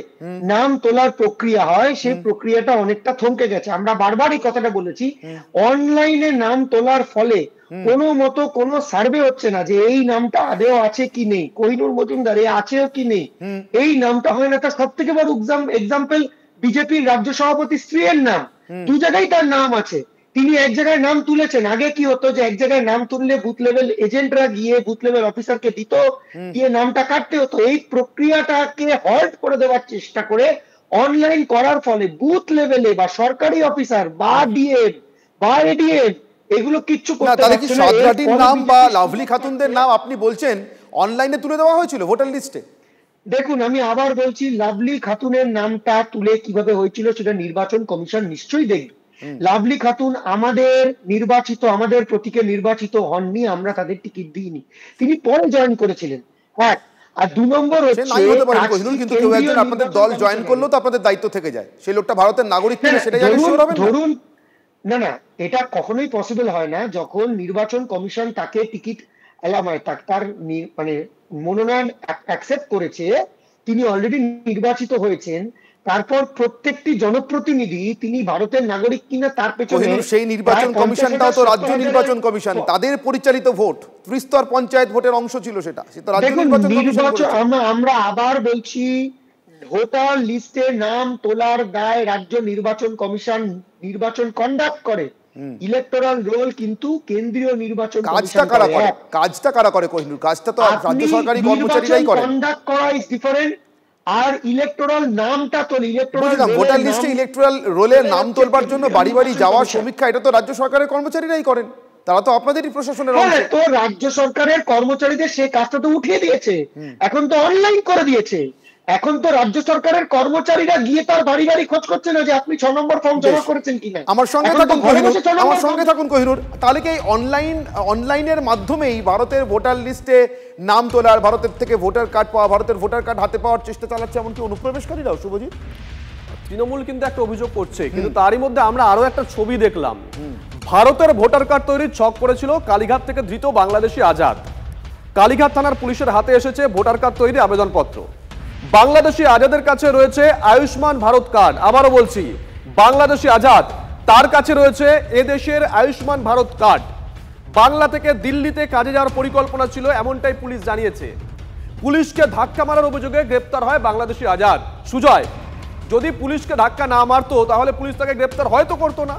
Speaker 13: নাম তোলার প্রক্রিয়া হয়, সেই প্রক্রিয়াটা অনেকটা থমকে গেছে। আমরা বারবার এই কথাটা বলেছি, অনলাইনে নাম তোলার ফলে কোনো মতো কোনো সার্ভে হচ্ছে না যে এই নামটা আদেও আছে কি নেই, কোহিনূর মজুমদার এ আছেও কি নেই, এই নামটা হয় না। তার সব থেকে বড় এক্সাম্পল বিজেপির রাজ্য সভাপতি স্ত্রীর নাম, 2 জায়গায় তার নাম আছে, তিনি এক জায়গায় নাম তুলেছেন। আগে কি হতো যে এক জায়গায় নাম তুললে বুথ লেভেল এজেন্টরা গিয়ে বুথ লেভেল অফিসারকে দিত, দিয়ে নামটা কাটতে হতো। এই প্রক্রিয়াটাকে হল্ট করে দেওয়ার চেষ্টা করে অনলাইন করার ফলে বুথ লেভেলে বা সরকারি অফিসার বা ডিএম বা এডিএম এগুলো কিচ্ছু করতে পারছে না।
Speaker 4: সাদরাডির নাম বা লাভলি খাতুনদের নাম আপনি বলছেন অনলাইনে তুলে দেওয়া হয়েছিল ভোটার লিস্টে?
Speaker 13: দেখুন, আমি আবার বলছি, লাভলি খাতুনের নামটা তুলে কিভাবে হয়েছিল সেটা নির্বাচন কমিশন নিশ্চয়ই দেখবে। লাভলি খাতুন আমাদের নির্বাচিত, আমাদের প্রতীকে নির্বাচিত হননি, আমরা তাদের টিকিট দিইনি, তিনি পরে জয়েন করেছিলেন, এক। আর 2 নম্বর হচ্ছে,
Speaker 4: কিন্তু কেউ একজন আপনাদের দল জয়েন করলেও তো আপনাদের দায়িত্ব থেকে যায়, সেই লোকটা ভারতের নাগরিক কিনা সেটাই
Speaker 13: ধরুন। না, এটা কখনোই পসিবল হয় না। যখন নির্বাচন কমিশন তাকে টিকিট তার মানে মনোনয়ন অ্যাকসেপ্ট করেছে, তিনি অলরেডি নির্বাচিত হয়েছেন, তারপর প্রত্যেকটি জনপ্রতিনিধি তিনি ভারতের নাগরিক কিনা তার পেছনে
Speaker 4: সেই নির্বাচন কমিশনটাও তো রাজ্য নির্বাচন কমিশন, তাদের পরিচালিত ভোট, ত্রিস্তর পঞ্চায়েত ভোটের অংশ ছিল সেটা।
Speaker 13: আমরা আবার বলছি, ভোটার লিস্টে নাম তোলার দায় রাজ্য নির্বাচন কমিশন নির্বাচন কন্ডাক্ট করে, ইলেকটোরাল রোল কিন্তু কেন্দ্রীয় নির্বাচন
Speaker 4: কাজটা কারা করে কোহিনূর? কাজটা তো রাজ্য সরকারি কর্মচারীরাই করে।
Speaker 13: কন্ডাক্ট করা ইজ ডিফারেন্ট, আর ইলেকটোরাল নামটা তো
Speaker 4: ভোটার লিস্টে ইলেকটোরাল রোলের নাম তোলবার জন্য বাড়ি বাড়ি যাওয়া সমীক্ষা, এটা তো রাজ্য সরকারের কর্মচারীরাই করেন, তারা তো আপনাদেরই প্রশাসনের অংশ।
Speaker 13: তো রাজ্য সরকারের কর্মচারীদের সেই কাজটা তো উঠিয়ে দিয়েছে, এখন তো অনলাইন করে দিয়েছে। এখন তো রাজ্য সরকারের কর্মচারীরা গিয়ে তার বাড়ি বাড়ি খোঁজ করছে না যে আপনি 6 নম্বর ফর্ম জমা করেছেন কিনা।
Speaker 4: আমার সঙ্গে থাকুন কোহিনূর, তাহলে কি অনলাইনের মাধ্যমেই ভারতের ভোটার লিস্টে নাম তোলার, ভারতের থেকে ভোটার কার্ড পাওয়া, ভারতের ভোটার কার্ড হাতে পাওয়ার চেষ্টা চালাচ্ছে এমনকি অনুপ্রবেশকারীরাও? শুভজিৎ,
Speaker 6: তৃণমূল কিন্তু একটা অভিযোগ করছে, কিন্তু তারই মধ্যে আমরা আরো একটা ছবি দেখলাম। ভারতের ভোটার কার্ড তৈরির ছক করেছিল কালীঘাট থেকে ধৃত বাংলাদেশি আজাদ। কালীঘাট থানার পুলিশের হাতে এসেছে ভোটার কার্ড তৈরি আবেদনপত্র। বাংলাদেশি আজাদের কাছে রয়েছে আয়ুষ্মান ভারত কার্ড। আবারও বলছি, বাংলাদেশি আজাদ, তার কাছে রয়েছে এদেশের আয়ুষ্মান ভারত কার্ড। বাংলা থেকে দিল্লিতে কাজে যাওয়ার পরিকল্পনা ছিল এমনটাই পুলিশ জানিয়েছে। পুলিশকে ধাক্কা মারার অভিযোগে গ্রেপ্তার হয় বাংলাদেশি আজাদ সুজয়। যদি পুলিশকে ধাক্কা না মারতো তাহলে পুলিশ তাকে গ্রেপ্তার হয়তো করতো না।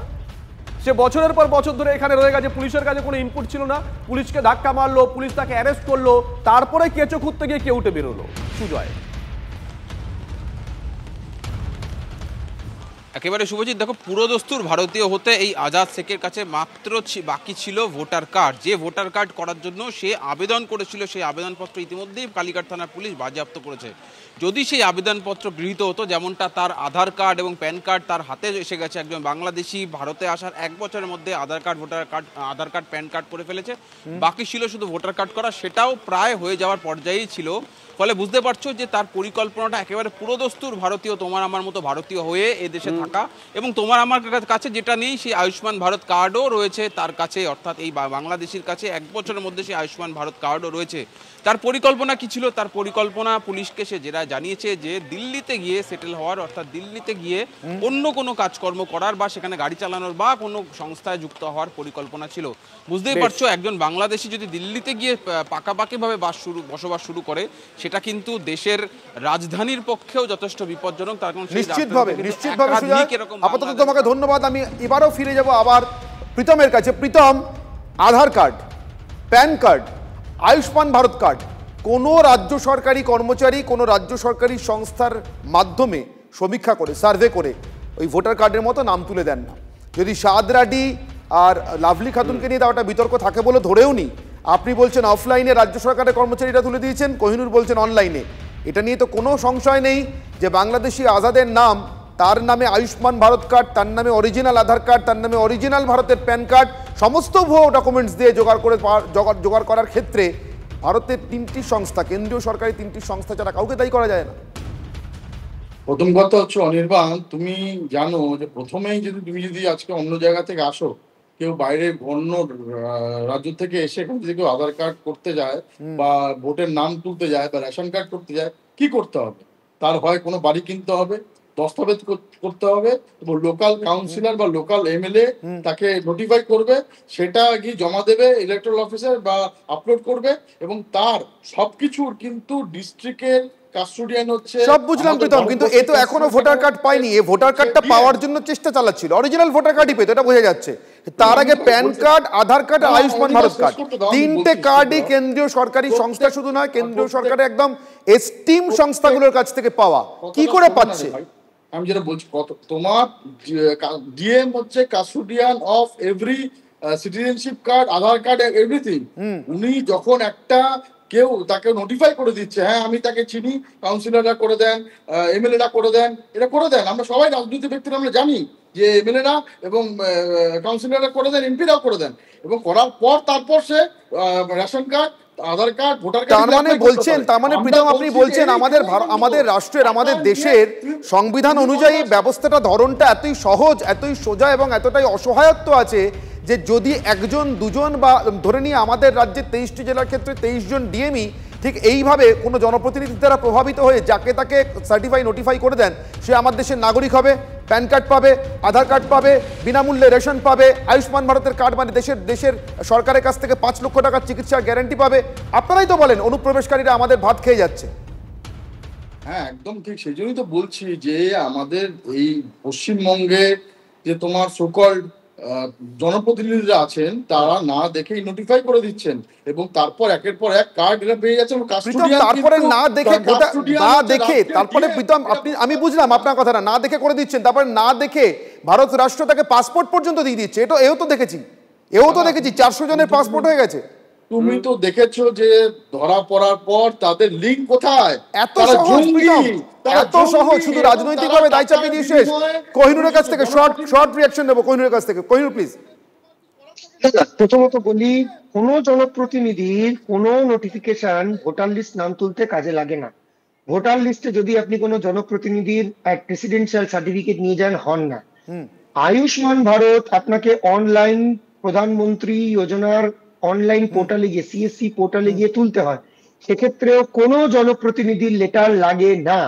Speaker 6: সে বছরের পর বছর ধরে এখানে রয়ে গেছে, পুলিশের কাছে কোনো ইনপুট ছিল না, পুলিশকে ধাক্কা মারলো, পুলিশ তাকে অ্যারেস্ট করলো, তারপরে কেঁচো খুঁড়তে গিয়ে কে উঠে বেরোলো সুজয়।
Speaker 15: একেবারে শুভজিৎ, দেখো পুরোদস্তুর ভারতীয় হতে এই আজাদ শেখের কাছে মাত্র বাকি ছিল ভোটার কার্ড। যে ভোটার কার্ড করার জন্য সে আবেদন করেছিল, সেই আবেদনপত্র ইতিমধ্যেই কালীঘাট থানার পুলিশ বাজেয়াপ্ত করেছে। যদি সেই আবেদনপত্র গৃহীত হতো, যেমনটা তার আধার কার্ড এবং প্যান কার্ড তার হাতে এসে গেছে, একজন বাংলাদেশি ভারতে আসার 1 বছরের মধ্যে আধার কার্ড প্যান কার্ড করে ফেলেছে, বাকি ছিল শুধু ভোটার কার্ড করা, সেটাও প্রায় হয়ে যাওয়ার পর্যায়েই ছিল। ফলে বুঝতে পারছো যে তার পরিকল্পনাটা একেবারে পুরোদস্তুর ভারতীয়, তোমার আমার মতো ভারতীয় হয়ে এদেশে থাকা, এবং তোমার আমার কাছে যেটা নেই সেই আয়ুষ্মান ভারত কার্ডও রয়েছে তার কাছে, অর্থাৎ এই বাংলাদেশির কাছে 1 বছরের মধ্যে সেই আয়ুষ্মান ভারত কার্ডও রয়েছে। তার পরিকল্পনা কি ছিল? তার পরিকল্পনা পুলিশকে সে যেটা জানিয়েছে যে দিল্লিতে গিয়ে সেটেল হওয়ার, অর্থাৎ দিল্লিতে গিয়ে অন্য কোনো কাজকর্ম করার বা সেখানে গাড়ি চালানোর বা কোনো সংস্থায় যুক্ত হওয়ার পরিকল্পনা ছিল। বুঝতেই পারছো একজন বাংলাদেশি যদি দিল্লিতে গিয়ে পাকাপাকিভাবে বসবাস শুরু করে, সেটা কিন্তু দেশের রাজধানীর পক্ষেও যথেষ্ট বিপজ্জনক। তার কারণ
Speaker 4: নিশ্চিতভাবে আপাতত তোমাকে ধন্যবাদ। আমি এবারও ফিরে যাব আবার প্রীতমের কাছে। Pritam, Aadhaar card, PAN card, Ayushman Bharat card কোনো রাজ্য সরকারি কর্মচারী কোনো রাজ্য সরকারি সংস্থার মাধ্যমে সমীক্ষা করে, সার্ভে করে ওই ভোটার কার্ডের মতো নাম তুলে দেন না। যদি সাদ রাডি আর লাভলি খাতুনকে নিয়ে তাও একটা বিতর্ক থাকে বলে ধরেও নি, আপনি বলছেন অফলাইনে রাজ্য সরকারের কর্মচারীরা তুলে দিয়েছেন, কোহিনুর বলছেন অনলাইনে। এটা নিয়ে তো কোনো সংশয় নেই যে বাংলাদেশি আজাদের নাম, তার নামে আয়ুষ্মান ভারত কার্ড, তার নামে অরিজিনাল আধার কার্ড, তার নামে অরিজিনাল ভারতের প্যান কার্ড, সমস্ত ভুয়ো ডকুমেন্টস দিয়ে জোগাড় করার ক্ষেত্রে ভারতের 3টি সংস্থা, কেন্দ্রীয় সরকারি 3টি সংস্থা ছাড়া কাউকে দায়ী করা যায় না।
Speaker 14: প্রথম কথা হচ্ছে অনির্বাণ, তুমি জানো যে প্রথমেই তুমি যদি আজকে অন্য জায়গা থেকে আসো, কেউ বাইরে অন্য রাজ্য থেকে এসে এখান থেকে কেউ আধার কার্ড করতে যায় বা ভোটের নাম তুলতে যায় বা রেশন কার্ড করতে যায়, কি করতে হবে? তার হয় কোনো বাড়ি কিনতে হবে, দস্তাবেজ করতে হবে, এবং লোকাল কাউন্সিলর বা লোকাল এমএলএ তাকে নোটিফাই করবে, সেটা গিয়ে জমা দেবে ইলেকট্রাল অফিসার বা আপলোড করবে, এবং তার সবকিছুর কিন্তু ডিস্ট্রিক্টের কাস্টোডিয়ান হচ্ছে।
Speaker 4: সব বুঝলাম প্রীতম, কিন্তু এ তো এখনো ভোটার কার্ড পায়নি। এ ভোটার কার্ডটা পাওয়ার জন্য চেষ্টা চালাচ্ছিল, অরিজিনাল ভোটার কার্ডই পেতো, এটা বোঝা যাচ্ছে। তার আগে প্যান কার্ড, আধার কার্ড আর আয়ুষ্মান ভারত কার্ড, 3টে কার্ডই কেন্দ্রীয় সরকারি সংস্থা শুধু নয়, কেন্দ্রীয় সরকারের একদম এস্টিম সংস্থাগুলোর কাছ থেকে পাওয়া। কি করে পাচ্ছে?
Speaker 14: আমি যেটা বলছি, তোমার ডিএম হচ্ছে custodian of every citizenship card, Aadhaar card, everything. উনি যখন একটা কেউ তাকে নোটিফাই করে দিচ্ছে, হ্যাঁ আমি তাকে চিনি, কাউন্সিলররা করে দেন, এমএলএরা করে দেন, এটা করে দেন। আমরা সবাই রাজনৈতিক ব্যক্তিরা আমরা জানি যে এমএলএরা এবং কাউন্সিলররা করে দেন, এমপিরাও করে দেন, এবং করার পর তারপর সে রেশন কার্ড, আধার কার্ড, ভোটার কার্ড।
Speaker 4: তার মানে বলছেন, প্রীতম আপনি বলছেন আমাদের রাষ্ট্রের, আমাদের দেশের সংবিধান অনুযায়ী ব্যবস্থাটা, ধরনটা এতই সহজ, এতই সোজা এবং এতটাই অসহায়ত্ব আছে যে যদি একজন দুজন বা ধরে নিয়ে আমাদের রাজ্যের 23টি জেলার ক্ষেত্রে 23 জন ডিএমই ঠিক এইভাবে কোনো জনপ্রতিনিধির দ্বারা প্রভাবিত হয়ে যাকে তাকে নোটিফাই করে দেন, সে আমার দেশের নাগরিক হবে, প্যান কার্ড পাবে, আধার কার্ড পাবে, বিনামূল্যে রেশন পাবে, আয়ুষ্মান ভারতের কার্ড মানে দেশের সরকারের কাছ থেকে 5 লক্ষ টাকার চিকিৎসার গ্যারান্টি পাবে। আপনারাই তো বলেন অনুপ্রবেশকারীরা আমাদের ভাত খেয়ে যাচ্ছে।
Speaker 14: হ্যাঁ একদম ঠিক, সেই জন্যই তো বলছি যে আমাদের এই পশ্চিমবঙ্গে যে তোমার সোকল্ড জনপ্রতিনিধিরা আছেন, তারা না দেখেই নোটিফাই করে দিচ্ছেন, এবং তারপর একের পর এক কার্ড পেয়ে যাচ্ছেন।
Speaker 4: তারপরে না দেখে তারপরে প্রীতম আমি বুঝলাম আপনার কথাটা, না দেখে করে দিচ্ছেন, তারপরে না দেখে ভারত রাষ্ট্র তাকে পাসপোর্ট পর্যন্ত দিয়ে দিচ্ছে। এও তো দেখেছি 400 জনের পাসপোর্ট হয়ে গেছে।
Speaker 14: তুমি তো দেখেছো যে ধরা পড়ার পর তাদের লিঙ্ক কোথায়,
Speaker 4: এত সহজ শুধু রাজনৈতিকভাবে দায় চাপিয়ে দিয়ে শেষ। কোহিনুরের কাছ থেকে শর্ট রিঅ্যাকশন নেব, কোহিনুরের কাছ থেকে। কোহিনুর প্লিজ।
Speaker 13: প্রথমত বলি, কোনো জনপ্রতিনিধির কোনো নোটিফিকেশন ভোটার লিস্ট নাম তুলতে কাজে লাগে না। ভোটার লিস্টে যদি আপনি কোনো জনপ্রতিনিধির প্রেসিডেন্সিয়াল সার্টিফিকেট নিয়ে যান, হন না। আয়ুষ্মান ভারত আপনাকে অনলাইন প্রধানমন্ত্রী যোজনার অনলাইন পোর্টালে গিয়ে, সিএসসি পোর্টালে গিয়ে তুলতে হয়, সেক্ষেত্রেও কোনো জনপ্রতিনিধির লেটার লাগে না।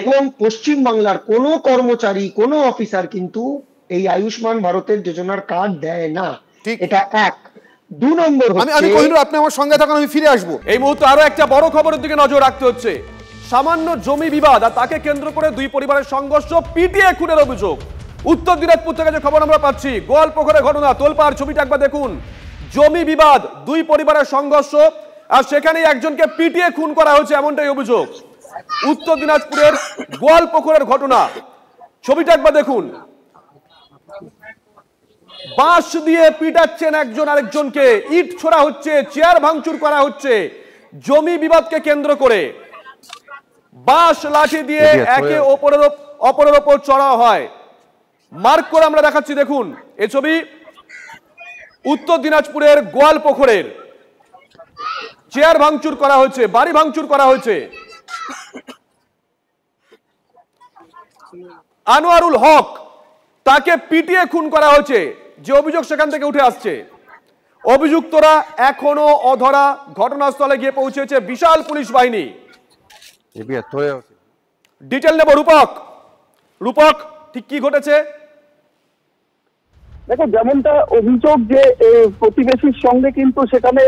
Speaker 13: এবং পশ্চিম বাংলার কোনো কর্মচারী, কোনো অফিসার কিন্তু এই আয়ুষ্মান ভারতের যোজনার কার্ড দেয় না। এটা এক। 2 নম্বর
Speaker 4: আমি কোহিনুর, আপনি আমার সঙ্গে থাকুন, আমি ফিরে আসবো।
Speaker 6: এই মুহূর্তে আরো একটা বড় খবরের দিকে নজর রাখতে হচ্ছে। সামান্য জমি বিবাদ আর তাকে কেন্দ্র করে দুই পরিবারের সংঘর্ষ, পিটিয়ে খুনের অভিযোগ। উত্তর দিনাজপুর থেকে যে খবর আমরা পাচ্ছি, গোয়ালপুকুরের ঘটনা, তোলপাড়, ছবিটা একবার দেখুন। জমি বিবাদ, দুই পরিবারের সংঘর্ষ, আর সেখানেই একজনকে পিটিয়ে খুন করা হয়েছে, এমনটাই অভিযোগ। উত্তর দিনাজপুরের গোয়ালপুকুরের ঘটনা, ছবিটা একবার দেখুন। বাঁশ দিয়ে পিটাচ্ছেন একজন আরেকজনকে, ইট ছোড়া হচ্ছে, চেয়ার ভাঙচুর করা হচ্ছে, জমি বিবাদকে কেন্দ্র করে বাঁশ লাঠি দিয়ে একে অপরের ওপর চড়া হয়। মার্ক করে আমরা দেখাচ্ছি, দেখুন এই ছবি উত্তর দিনাজপুরের গোয়ালপুকুরের। চেয়ার ভাঙচুর করা হয়েছে, বাড়ি ভাঙচুর করা হয়েছে। আনোয়ারুল হক, তাকে পিটিয়ে খুন করা হয়েছে, যে অভিযোগ সেখান থেকে উঠে আসছে। অভিযুক্তরা এখনো অধরা, ঘটনাস্থলে গিয়ে পৌঁছেছে বিশাল পুলিশ বাহিনী। ডিটেল নেব রূপক। রূপক, ঠিক কি ঘটেছে?
Speaker 16: দেখো, যেমনটা অভিযোগ যে প্রতিবেশীর সঙ্গে কিন্তু সেখানে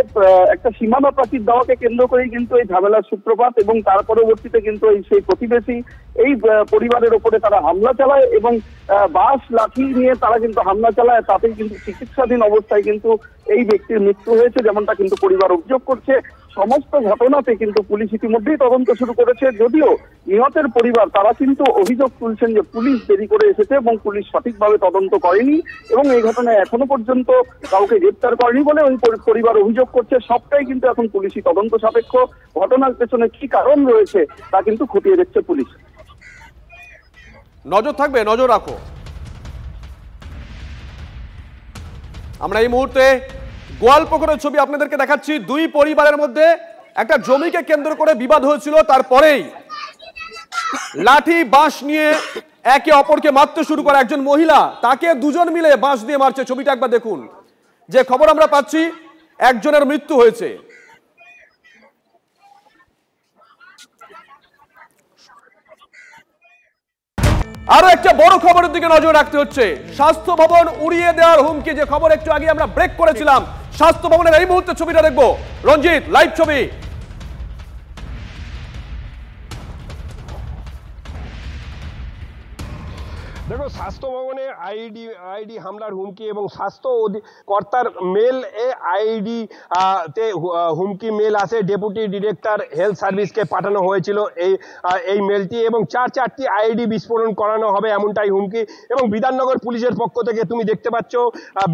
Speaker 16: একটা সীমানা প্রাচীর দেওয়াকে কেন্দ্র করেই কিন্তু এই ঝামেলার সূত্রপাত, এবং তার পরবর্তীতে কিন্তু সেই প্রতিবেশী এই পরিবারের ওপরে তারা হামলা চালায় এবং বাঁশ লাঠি নিয়ে তারা কিন্তু হামলা চালায়। তাতেই কিন্তু চিকিৎসাধীন অবস্থায় কিন্তু এই ব্যক্তির মৃত্যু হয়েছে, যেমনটা কিন্তু পরিবার অভিযোগ করছে। সমস্ত ঘটনাতে কিন্তু পুলিশ ইতিমধ্যেই তদন্ত শুরু করেছে, যদিও নিহতের পরিবার তারা কিন্তু অভিযোগ তুলছেন যে পুলিশ দেরি করে এসেছে এবং পুলিশ সঠিকভাবে তদন্ত করেনি এবং এই ঘটনায় এখনো পর্যন্ত কাউকে গ্রেপ্তার করেনি বলে ওই পরিবার অভিযোগ করছে। সবটাই কিন্তু এখন পুলিশি তদন্ত সাপেক্ষ। ঘটনার পেছনে কি কারণ রয়েছে তা কিন্তু খতিয়ে দেখছে পুলিশ।
Speaker 6: নজর থাকবে, নজর রাখো। আমরা এই মুহূর্তে গোয়ালপুকুরের ছবি আপনাদেরকে দেখাচ্ছি। দুই পরিবারের মধ্যে একটা জমিকে কেন্দ্র করে বিবাদ হয়েছিল, তারপরেই লাঠি বাঁশ নিয়ে একে অপরকে মারতে শুরু করে একজন মহিলা, তাকে দুজন মিলে বাঁশ দিয়ে মারছে। ছবিটা একবার দেখুন। যে খবর আমরা পাচ্ছি, একজনের মৃত্যু হয়েছে। আরো একটা বড় খবরের দিকে নজর রাখতে হচ্ছে। স্বাস্থ্য ভবন উড়িয়ে দেওয়ার হুমকি, যে খবর একটু আগে আমরা ব্রেক করেছিলাম, স্বাস্থ্য ভবনের এই মুহূর্তে ছবিটা দেখবো। রঞ্জিত, লাইভ ছবি।
Speaker 17: দেখো, স্বাস্থ্য ভবনে আইডি হামলার হুমকি এবং স্বাস্থ্য কর্তার মেল আইডি তে হুমকি মেল আসে। ডেপুটি ডিরেক্টর হেলথ সার্ভিসকে পাঠানো হয়েছিল এই মেলটি, এবং চারটি আইডি বিস্ফোরণ করানো হবে এমনটাই হুমকি। এবং বিধাননগর পুলিশের পক্ষ থেকে তুমি দেখতে পাচ্ছ,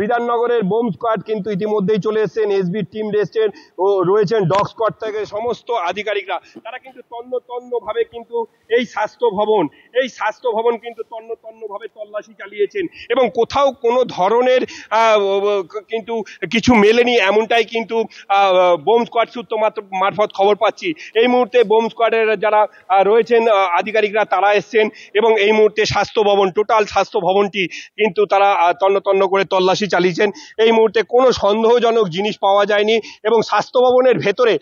Speaker 17: বিধাননগরের বোম স্কোয়াড কিন্তু ইতিমধ্যেই চলে এসেছেন, এসবি টিম এসেছেন ও রয়েছেন ডগ স্কোয়াড থেকে সমস্ত আধিকারিকরা। তারা কিন্তু তন্নভাবে কিন্তু এই স্বাস্থ্য ভবন কিন্তু তন্নভাবে তল্লাশি চালিয়েছেন এবং কোথাও কোনো ধরনের কিন্তু কিছু মেলেনি, এমনটাই কিন্তু বোম স্কোয়াড সূত্র মারফত খবর পাচ্ছি। এই মুহূর্তে বোম স্কোয়াডের যারা রয়েছেন আধিকারিকরা তারা এসছেন এবং এই মুহূর্তে টোটাল স্বাস্থ্য ভবনটি কিন্তু তারা তন্ন করে তল্লাশি চালিয়েছেন। এই মুহূর্তে কোনো সন্দেহজনক জিনিস পাওয়া যায়নি এবং স্বাস্থ্য ভবনের ভেতরে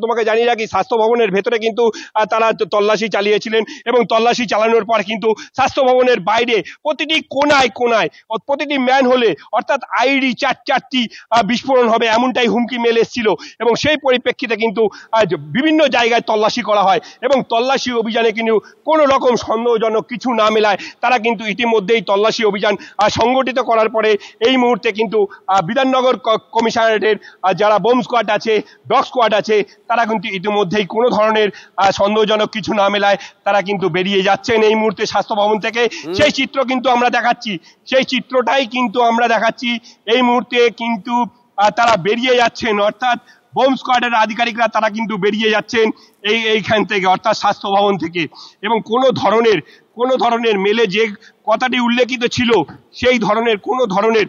Speaker 17: তোমাকে জানিয়ে রাখি, স্বাস্থ্য ভবনের ভেতরে কিন্তু তারা তল্লাশি চালিয়েছিলেন এবং তল্লাশি চালানোর পর কিন্তু স্বাস্থ্য ভবনের বাইরে প্রতিটি কোনায় প্রতিটি ম্যানহোলে অর্থাৎ আইডি চারটি বিস্ফোরণ হবে এমনটাই হুমকি মেল এসেছিল এবং সেই পরিপ্রেক্ষিতে কিন্তু বিভিন্ন জায়গায় তল্লাশি করা হয় এবং তল্লাশি অভিযানে কিন্তু কোনো রকম সন্দেহজনক কিছু না মেলায় তারা কিন্তু ইতিমধ্যেই তল্লাশি অভিযান সংগঠিত করার পরে এই মুহূর্তে কিন্তু বিধাননগর কমিশনারেটের যারা বোম স্কোয়াড আছে, ডগ স্কোয়াড আছে, তারা কিন্তু ইতিমধ্যেই কোনো ধরনের সন্দেহজনক কিছু না মেলায় তারা কিন্তু বেরিয়ে যাচ্ছেন এই মুহূর্তে স্বাস্থ্য ভবন থেকে। সেই চিত্র কিন্তু আমরা দেখাচ্ছি, সেই চিত্রটাই কিন্তু আমরা দেখাচ্ছি। এই মুহূর্তে কিন্তু তারা বেরিয়ে যাচ্ছেন, অর্থাৎ বোম স্কোয়াডের আধিকারিকরা তারা কিন্তু বেরিয়ে যাচ্ছেন এইখান থেকে, অর্থাৎ স্বাস্থ্য ভবন থেকে। এবং কোনো ধরনের মেলে যে কথাটি উল্লেখিত ছিল সেই ধরনের কোনো ধরনের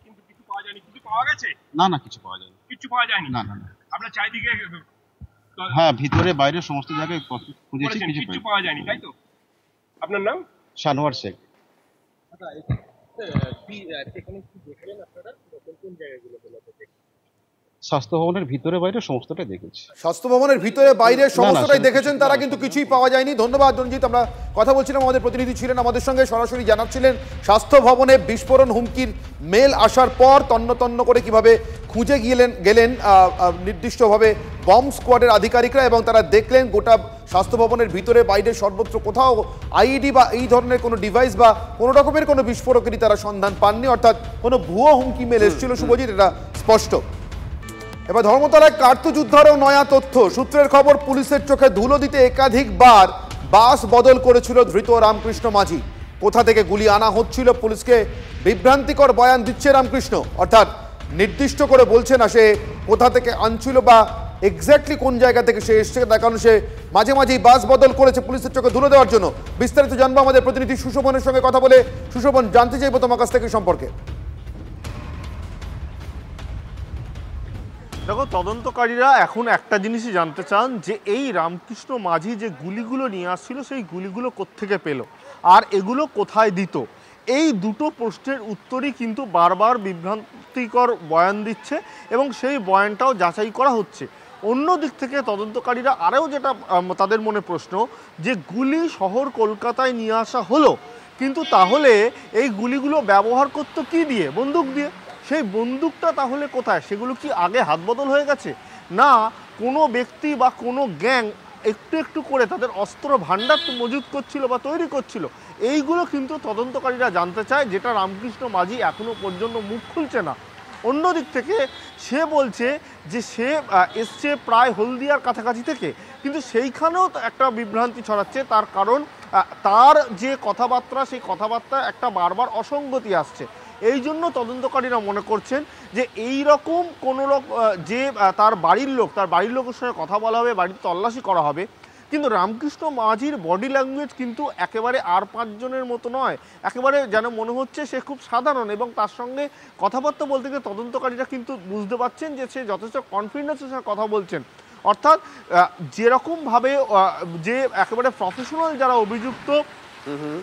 Speaker 17: কিন্তু কিছু পাওয়া যায়নি। কিছু পাওয়া গেছে?
Speaker 18: না, কিছু পাওয়া যায়নি।
Speaker 17: কিছু পাওয়া যায়নি? না। আমরা চারিদিকে
Speaker 18: হ্যাঁ, ভিতরে বাইরে সমস্ত জায়গায় খুঁজেছি,
Speaker 17: কিছু পাওয়া যায়নি, তাই তো? আপনার নাম?
Speaker 18: শানোয়ার শেখ। স্বাস্থ্য ভবনের ভিতরে বাইরে সমস্তটাই দেখেছি।
Speaker 4: স্বাস্থ্য ভবনের ভিতরে বাইরে সমস্তটাই
Speaker 18: সেটা-
Speaker 4: দেখেছেন, তারা কিন্তু কিছুই পাওয়া যায়নি। ধন্যবাদ রঞ্জিত। আমরা কথা বলছিলাম, আমাদের প্রতিনিধি ছিলেন আমাদের সঙ্গে, সরাসরি জানাচ্ছিলেন স্বাস্থ্য ভবনে বিস্ফোরণ হুমকির মেল আসার পর তন্ন তন্ন করে কিভাবে খুঁজে গেলেন নির্দিষ্টভাবে বম্ব স্কোয়াডের আধিকারিকরা, এবং তারা দেখলেন গোটা স্বাস্থ্য ভবনের ভিতরে বাইরে সর্বত্র কোথাও আইইডি বা এই ধরনের কোনো ডিভাইস বা কোনো রকমের কোনো বিস্ফোরকেরই তারা সন্ধান পাননি, অর্থাৎ কোনো ভুয়ো হুমকি মেল এসেছিল শুভজিৎ, এটা স্পষ্ট। এবার ধর্মতলায় কার্তুজ উদ্ধারেও নয়া তথ্য। সূত্রের খবর, পুলিশের চোখে ধুলো দিতে একাধিকবার বাস বদল করেছিল ধৃত রামকৃষ্ণ মাঝি। কোথা থেকে গুলি আনা হচ্ছিল পুলিশকে বিভ্রান্তিকর বয়ান দিচ্ছে রামকৃষ্ণ, অর্থাৎ নির্দিষ্ট করে বলছে না সে কোথা থেকে আনছিল বা এক্স্যাক্টলি কোন জায়গা থেকে সে এসছে, তার কারণে সে মাঝে মাঝেই বাস বদল করেছে পুলিশের চোখে ধুলো দেওয়ার জন্য। বিস্তারিত জানবো আমাদের প্রতিনিধি সুশোভনের সঙ্গে কথা বলে। সুশোভন, জানতে চাইবো তোমার কাছ থেকে সম্পর্কে।
Speaker 10: দেখো, তদন্তকারীরা এখন একটা জিনিসই জানতে চান যে এই রামকৃষ্ণ মাঝি যে গুলিগুলো নিয়ে আসছিল সেই গুলিগুলো কোত্থেকে পেল আর এগুলো কোথায় দিত। এই দুটো প্রশ্নের উত্তরই কিন্তু বারবার বিভ্রান্তিকর বয়ান দিচ্ছে এবং সেই বয়ানটাও যাচাই করা হচ্ছে। অন্য দিক থেকে তদন্তকারীরা আরও যেটা তাদের মনে প্রশ্ন, যে গুলি শহর কলকাতায় নিয়ে আসা হলো, কিন্তু তাহলে এই গুলিগুলো ব্যবহার করতো কি দিয়ে? বন্দুক দিয়ে। সেই বন্দুকটা তাহলে কোথায়? সেগুলো কি আগে হাত বদল হয়ে গেছে, না কোনো ব্যক্তি বা কোনো গ্যাং একটু একটু করে তাদের অস্ত্র ভাণ্ডার মজুত করছিল বা তৈরি করছিল? এইগুলো কিন্তু তদন্তকারীরা জানতে চায়, যেটা রামকৃষ্ণ মাঝি এখনো পর্যন্ত মুখ খুলছে না। অন্য দিক থেকে সে বলছে যে সে এসছে প্রায় হলদিয়ার কাছাকাছি থেকে, কিন্তু সেইখানেও একটা বিভ্রান্তি ছড়াচ্ছে। তার কারণ তার যে কথাবার্তা, সেই কথাবার্তায় একটা বারবার অসঙ্গতি আসছে। এই জন্য তদন্তকারীরা মনে করছেন যে এই রকম কোনো যে তার বাড়ির লোকের সঙ্গে কথা বলা হবে, বাড়ির তল্লাশি করা হবে, কিন্তু রামকৃষ্ণ মাঝির বডি ল্যাঙ্গুয়েজ কিন্তু একেবারে আর পাঁচজনের মতো নয়। একেবারে যেন মনে হচ্ছে সে খুব সাধারণ, এবং তার সঙ্গে কথাবার্তা বলতে গিয়ে তদন্তকারীরা কিন্তু বুঝতে পারছেন যে সে যথেষ্ট কনফিডেন্সের সঙ্গে কথা বলছেন। অর্থাৎ যেরকমভাবে যে একেবারে প্রফেশনাল যারা অভিযুক্ত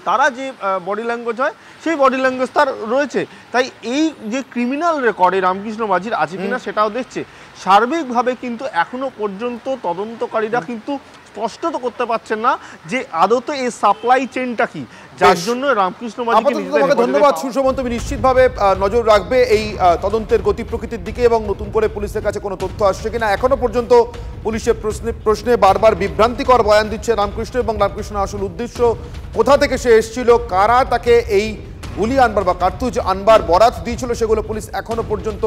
Speaker 10: তারা যে বডি ল্যাঙ্গুয়েজ হয়, সেই বডি ল্যাঙ্গুয়েজ তার রয়েছে। তাই এই যে ক্রিমিনাল রেকর্ড এই রামকৃষ্ণ মাঝির আছে কিনা সেটাও দেখছে। সার্বিকভাবে কিন্তু এখনো পর্যন্ত তদন্তকারীরা কিন্তু স্পষ্ট তো করতে পারছেন না যে আদতে এই সাপ্লাই চেইনটা কি, যার জন্য রামকৃষ্ণ মাঝিকে।
Speaker 4: ধন্যবাদ সুশোভন, তুমি নিশ্চিতভাবে নজর রাখবে এই তদন্তের গতি প্রকৃতির দিকে এবং নতুন করে পুলিশের কাছে কোনো তথ্য আসছে কিনা। এখনো পর্যন্ত পুলিশের প্রশ্নে বারবার বিভ্রান্তিকর বয়ান দিচ্ছে রামকৃষ্ণ, এবং রামকৃষ্ণ আসল উদ্দেশ্য, কোথা থেকে সে এসেছিল, কারা তাকে এই গুলি আনবার বা কার্তুজ আনবার বরাত দিয়েছিল, সেগুলো পুলিশ এখনো পর্যন্ত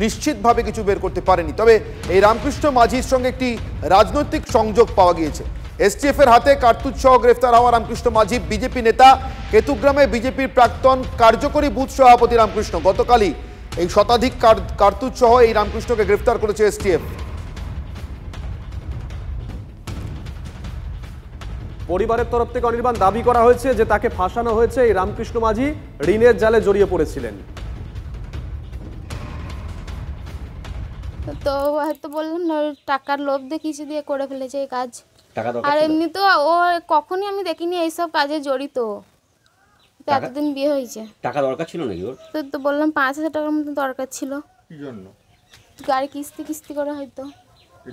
Speaker 4: নিশ্চিতভাবে কিছু বের করতে পারেনি। তবে এই রামকৃষ্ণ মাঝির সঙ্গে একটি রাজনৈতিক সংযোগ পাওয়া গিয়েছে। এসটিএফ এর হাতে কার্তুজ সহ গ্রেফতার হওয়া রামকৃষ্ণ মাঝি বিজেপি নেতা, কেতুগ্রামে বিজেপির প্রাক্তন কার্যকরী বুথ সভাপতি রামকৃষ্ণ। গতকালই এই শতাধিক কার্তুজ সহ এই রামকৃষ্ণকে গ্রেফতার করেছে এসটিএফ।
Speaker 6: পরিবারের তরফ থেকে অনির্বাণ দাবি করা হয়েছে যে তাকে ফাঁসানো হয়েছে। এই রামকৃষ্ণ মাঝি ঋণের জালে জড়িয়ে পড়েছিলেন।
Speaker 19: তো হয়তো বললাম না, টাকার লোভ দেখিয়েছে দিয়ে করে ফেলেছে এই কাজ। আর এমনি তো ও কখনই আমি দেখিনি এইসব কাজে জড়িত। এতদিন বিয়ে হয়েছে।
Speaker 20: টাকা দরকার ছিল নাকি ওর?
Speaker 19: তো বললাম 5,000 টাকার মতো দরকার ছিল।
Speaker 21: কি জন্য?
Speaker 19: গাড়ি কিস্তি করে হয়তো।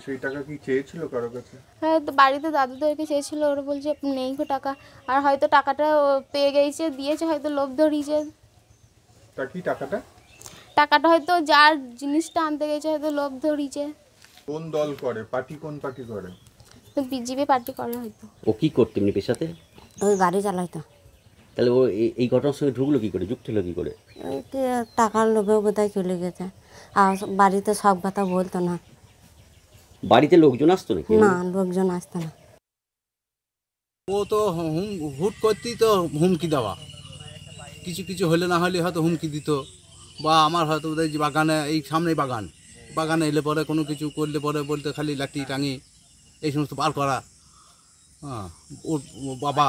Speaker 21: সেই টাকা কি চেয়েছিল কারো কাছে?
Speaker 19: হ্যাঁ, তো বাড়িতে দাদুদেরকে চেয়েছিল, ওরা বলছে নেই গো টাকা। আর হয়তো টাকাটা পেয়ে গেছে, দিয়েছে, হয়তো লোভ ধরিয়েছে।
Speaker 21: তা কি টাকাটা?
Speaker 19: টাকাটা হয়তো যার জিনিসটা আনতে গেছে হয়তো লোভ ধরিয়েছে।
Speaker 21: কোন দল করে? কোন পার্টি করে?
Speaker 19: তো বিজেপি পার্টি করে হয়তো।
Speaker 20: ও কি করতে এমনি পেশাতে?
Speaker 22: ওই গাড়ি চালাইতো।
Speaker 20: তাহলে ও এই ঘটনার সঙ্গে ঢুকলো কি করে, যুক্ত হলো কি করে?
Speaker 22: টাকার লোভেও বোধহয় চলে গেছে। আর বাড়িতে সব কথা বলতো না।
Speaker 20: বাড়িতে লোকজন আসতো নাকি?
Speaker 22: না, লোকজন আসতো না।
Speaker 23: ও তো হুট করতেই তো হুমকি দেওয়া, কিছু হলে না হলে হয়তো হুমকি দিত। বা আমার হয়তো যে বাগানে, এই সামনেই বাগানে এলে পরে কোনো কিছু করলে পরে বলতে খালি লাঠি টাঙি এই সমস্ত বার করা। হ্যাঁ, ওর বাবা,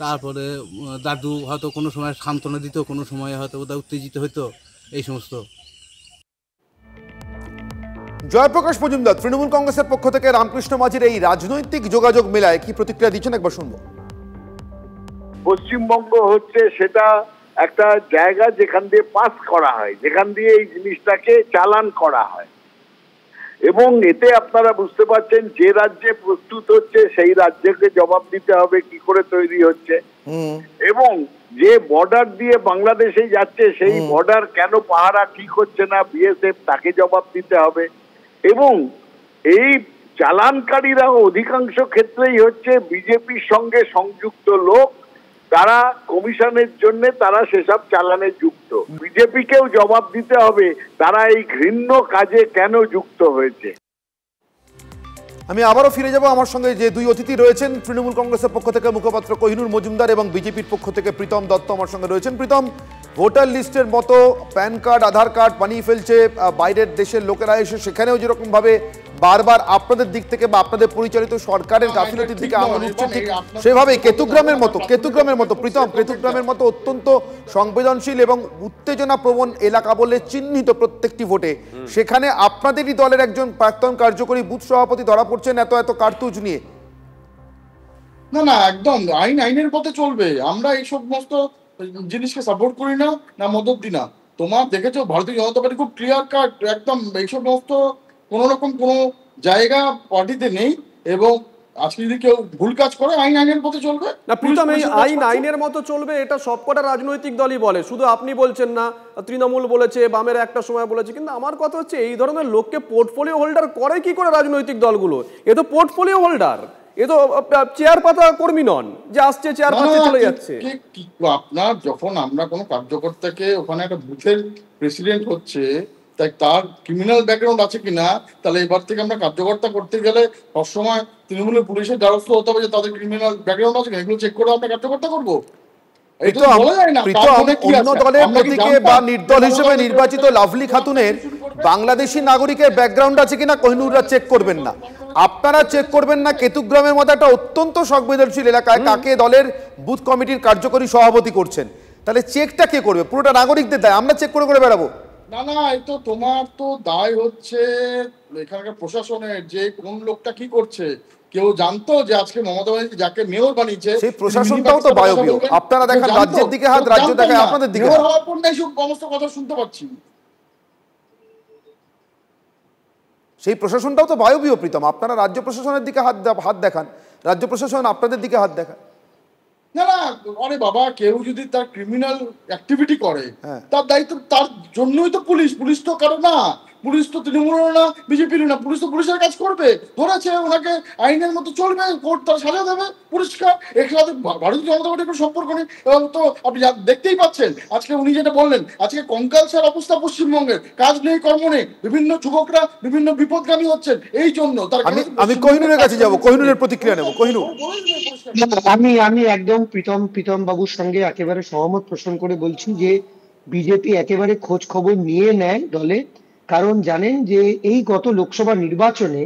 Speaker 23: তারপরে দাদু হয়তো কোনো সময় সান্ত্বনা দিত, কোনো সময় হয়তো ওদের উত্তেজিত হইতো, এই সমস্ত।
Speaker 4: জয়প্রকাশ মজুমদার, তৃণমূল কংগ্রেসের পক্ষ থেকে রামকৃষ্ণ মাঝির এই রাজনৈতিক যোগাযোগ মেলায় কি প্রতিক্রিয়া দিচ্ছেন একবার শুনবো।
Speaker 24: পশ্চিমবঙ্গ হচ্ছে সেটা একটা জায়গা যেখান দিয়ে পাস করা হয়, যেখান দিয়ে এই জিনিসটাকে চালান করা হয়।
Speaker 1: এবং এতে আপনারা বুঝতে পারছেন যে রাজ্যে প্রস্তুত হচ্ছে সেই রাজ্যকে জবাব দিতে হবে কি করে তৈরি হচ্ছে, এবং যে বর্ডার দিয়ে বাংলাদেশে যাচ্ছে সেই বর্ডার কেন পাহারা ঠিক হচ্ছে না বিএসএফ তাকে জবাব দিতে হবে। এবং এই চালানকারীরা অধিকাংশ ক্ষেত্রেই হচ্ছে বিজেপির সঙ্গে সংযুক্ত লোক, তারা কমিশনের জন্য তারা সেসব চালানে যুক্ত। বিজেপিকেও জবাব দিতে হবে তারা এই ঘৃণ্য কাজে কেন যুক্ত হয়েছে।
Speaker 4: আমি আবারও ফিরে যাব, আমার সঙ্গে যে দুই অতিথি রয়েছেন, তৃণমূল কংগ্রেসের পক্ষ থেকে মুখপাত্র কোহিনুর মজুমদার এবং বিজেপির পক্ষ থেকে প্রীতম দত্ত আমার সঙ্গে রয়েছেন। প্রীতম, ভোটার লিস্টের মতো প্যান কার্ড আধার কার্ড বানিয়ে ফেলছে বাইরের দেশের লোকেরা এসে, সেখানেও যেরকমভাবে বারবার আপনাদের দিক থেকে বা আপনাদের পরিচালিত সরকারের গাফিলতির দিকে আঙুল উঠছে, ঠিক সেভাবে কেতুগ্রামের মতো প্রীতম, কেতুগ্রামের মতো অত্যন্ত সংবেদনশীল এবং উত্তেজনা প্রবণ এলাকা বলে চিহ্নিত প্রত্যেকটি ভোটে, সেখানে আপনাদেরই দলের একজন প্রাক্তন কার্যকরী বুথ সভাপতি ধরা পড়ছেন এত কার্তুজ নিয়ে।
Speaker 14: না একদম আইনের পথে চলবে। আমরা এই সমস্ত জিনিসকে সাপোর্ট করি না, না মদত দিই না। তোমার দেখেছো ভারতীয় জনতা পার্টি খুব ক্লিয়ার কাট, একদম এই সমস্ত কোন রকম কোন জায়গা পার্টিতে নেই, এবং আজকে যদি কেউ ভুল কাজ করে আইনের পথে চলবে
Speaker 6: না। প্রীতম, এই আইনের মতো চলবে এটা সবকটা রাজনৈতিক দলই বলে, শুধু আপনি বলছেন না, তৃণমূল বলেছে, বামের একটা সময় বলেছে, কিন্তু আমার কথা হচ্ছে এই ধরনের লোককে পোর্টফোলিও হোল্ডার করে কি করে রাজনৈতিক দলগুলো? এ তো পোর্টফোলিও হোল্ডার, এ তো চেয়ার পাতা কর্মী নন যে আসছে চেয়ার পাতে চলে যাচ্ছে।
Speaker 14: আপনার যখন আমরা কোনো কার্যকর্তাকে ওখানে একটা বুথের প্রেসিডেন্ট হচ্ছে, তাই তার ক্রিমিনাল ব্যাকগ্রাউন্ড আছে কিনা, তাহলে এবার থেকে আমরা কার্যকর্তা করতে গেলে সবসময় তৃণমূলের পুলিশের দ্বারস্থ হতে হবে যে তাদের ক্রিমিনাল ব্যাকগ্রাউন্ড আছে কিনা, এগুলো চেক করে আমরা কার্যকর্তা করবো।
Speaker 4: নির্দল হিসেবে নির্বাচিত লাভলি খাতুনের বাংলাদেশি নাগরিকের ব্যাকগ্রাউন্ড আছে কিনা কোহিনুররা চেক করবেন না, আপনারা চেক করবেন না কেতুগ্রামের মতো একটা অত্যন্ত সংবেদনশীল এলাকায় কাকে দলের বুথ কমিটির কার্যকরী সভাপতি করছেন, তাহলে চেকটা কে করবে? পুরোটা নাগরিকদের দায়, আমরা চেক করে বেড়াবো?
Speaker 14: না এই তো তোমার তো দায় হচ্ছে এখানকার প্রশাসনের, যে কোন লোকটা কি করছে। কেউ জানতো যে আজকে মমতা ব্যানার্জি যাকে মেয়র বানিয়েছে
Speaker 4: সেই প্রশাসনটাও তো বায়বীয়। আপনারা দেখেন রাজ্যের দিকে হাত, রাজ্য দেখায় আপনাদের দিকে হাত।
Speaker 14: হওয়ার পর না এইসব সমস্ত কথা শুনতে পাচ্ছি।
Speaker 4: সেই প্রশাসনটাও তো বায়বীয় প্রীতম, আপনারা রাজ্য প্রশাসনের দিকে হাত দেখান, রাজ্য প্রশাসন আপনাদের দিকে হাত দেখান।
Speaker 14: না আরে বাবা, কেউ যদি তার ক্রিমিনাল অ্যাক্টিভিটি করে তার দায়িত্ব, তার জন্যই তো পুলিশ তো কারো না, পুলিশ তো তৃণমূলের না, বিজেপির না, পুলিশ তো পুলিশের কাজ করবে। ধরেছে ওনাকে আইনের মতো চলবে, কোর্ট তার সাজা দেবে পরিষ্কার। এর সাথে ভারতীয় জনতা পার্টির কোনো সম্পর্ক নেই। এবং তো আপনি দেখতেই পাচ্ছেন আজকে উনি যেটা বললেন, আজকে কঙ্কালসার অবস্থা পশ্চিমবঙ্গের, কাজ নেই কর্ম নেই, বিভিন্ন যুবকরা বিভিন্ন বিপদগামী হচ্ছেন। এই জন্য
Speaker 4: আমি কোহিনুরের কাছে যাবো, কোহিনুরের প্রতিক্রিয়া নেব। কোহিনুর,
Speaker 13: আমি একদম প্রীতম বাবুর সঙ্গে একেবারে সহমত পোষণ করে বলছি যে বিজেপি একেবারে খোঁজ খবর নিয়ে নেয় দলে, কারণ জানেন যে এই গত লোকসভা নির্বাচনে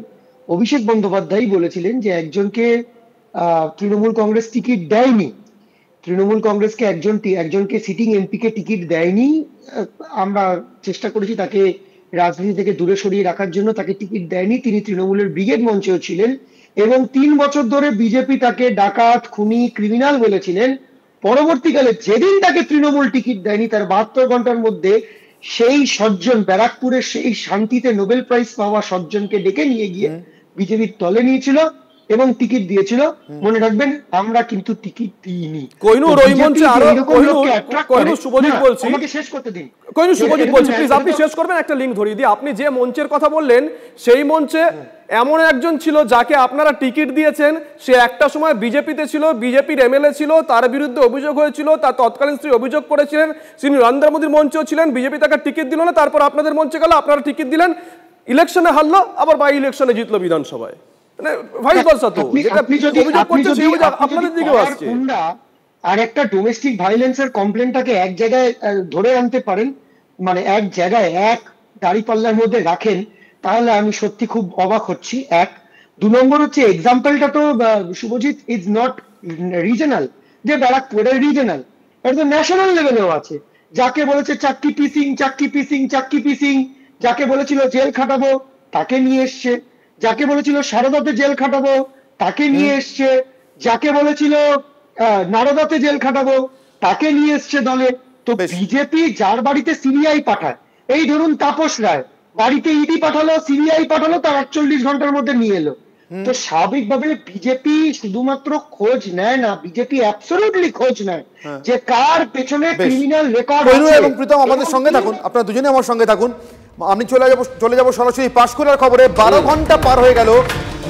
Speaker 13: অভিষেক বন্দ্যোপাধ্যায় বলেছিলেন যে একজনকে তৃণমূল কংগ্রেস টিকিট দেয়নি, তৃণমূল কংগ্রেসকে একজনকে সিটিং এমপি কে টিকিট দেয়নি, আমরা চেষ্টা করেছি তাকে রাজনীতি থেকে দূরে সরিয়ে রাখার জন্য, তাকে টিকিট দেয়নি। তিনি তৃণমূলের ব্রিগেড মঞ্চেও ছিলেন এবং 3 বছর ধরে বিজেপি তাকে ডাকাত, খুনি, ক্রিমিনাল বলেছিলেন। পরবর্তীকালে যেদিন তাকে তৃণমূল টিকিট দেয়নি তার 72 ঘন্টার মধ্যে সেই সজ্জন, ব্যারাকপুরের সেই শান্তিতে নোবেল প্রাইজ পাওয়া সজ্জনকে ডেকে নিয়ে গিয়ে বিজেপির দলে নিয়েছিল এবং টিকিট দিয়েছিল। মনে রাখবেন, আমরা কিন্তু টিকিট দিইনি।
Speaker 6: কোহিনুর, ওই মঞ্চে আরো কোহিনুর শুভজিৎ বলছি,
Speaker 13: আমাকে শেষ করতে দিন।
Speaker 6: কোহিনুর শুভজিৎ বলছি, প্লিজ আপনি শেষ করবেন, একটা লিংক ধরিয়ে দিই। আপনি যে মঞ্চের কথা বললেন সেই মঞ্চে এমন একজন ছিল যাকে আপনারা টিকিট দিয়েছেন, সে একটা সময় বিজেপিতে ছিল, বিজেপির এমএলএ ছিল, তার বিরুদ্ধে অভিযোগ হয়েছিল, তার তৎকালীন স্ত্রী অভিযোগ করেছিলেন, তিনি নরেন্দ্র মোদীর মঞ্চেও ছিলেন, বিজেপি তাকে টিকিট দিল না, তারপর আপনাদের মঞ্চে গেল, আপনারা টিকিট দিলেন, ইলেকশনে হারলো, আবার বাই ইলেকশনে জিতলো বিধানসভায়।
Speaker 13: আর একটা ডোমেস্টিক ভায়োলেন্সের কমপ্লেনটাকে এক জায়গায় ধরে আনতে পারেন, মানে এক জায়গায় এক দাঁড়িপাল্লার মধ্যে রাখেন, তাহলে আমি সত্যি খুব অবাক হচ্ছি। 2 নম্বর হচ্ছে এক্সাম্পলটা তো শুভজিৎ ইজ নট রিজনাল, যে ব্যারাকপুরের রিজনাল, এটা তো ন্যাশনাল লেভেলেও আছে। যাকে বলেছে চাক্কি পিসিং, যাকে বলেছিল জেল খাটাবো তাকে নিয়ে এসছে, যাকে বলেছিল সারদাতে জেল খাটাবো তাকে নিয়ে এসছে, যাকে বলেছিল নারদাতে জেল খাটাবো তাকে নিয়ে এসছে দলে। তো বিজেপি যার বাড়িতে সিবিআই পাঠায়, এই ধরুন তাপস রায়, বাড়িতে ইডি পাঠালো, সিবিআই পাঠালো, তার 48 ঘন্টার মধ্যে নিয়ে এলো। তো স্বাভাবিকভাবে বিজেপি শুধুমাত্র খোঁজ নেয় না, বিজেপি অ্যাবসলিউটলি খোঁজ নেয় যে কার পেছনে ক্রিমিনাল রেকর্ড আছে।
Speaker 4: এবং প্রীতম আমাদের সঙ্গে থাকুন, আপনারা দুজনে আমার সঙ্গে থাকুন। আমি চলে যাব সরাসরি পাঁশকুড়ার খবরে। 12 ঘন্টা পার হয়ে গেল,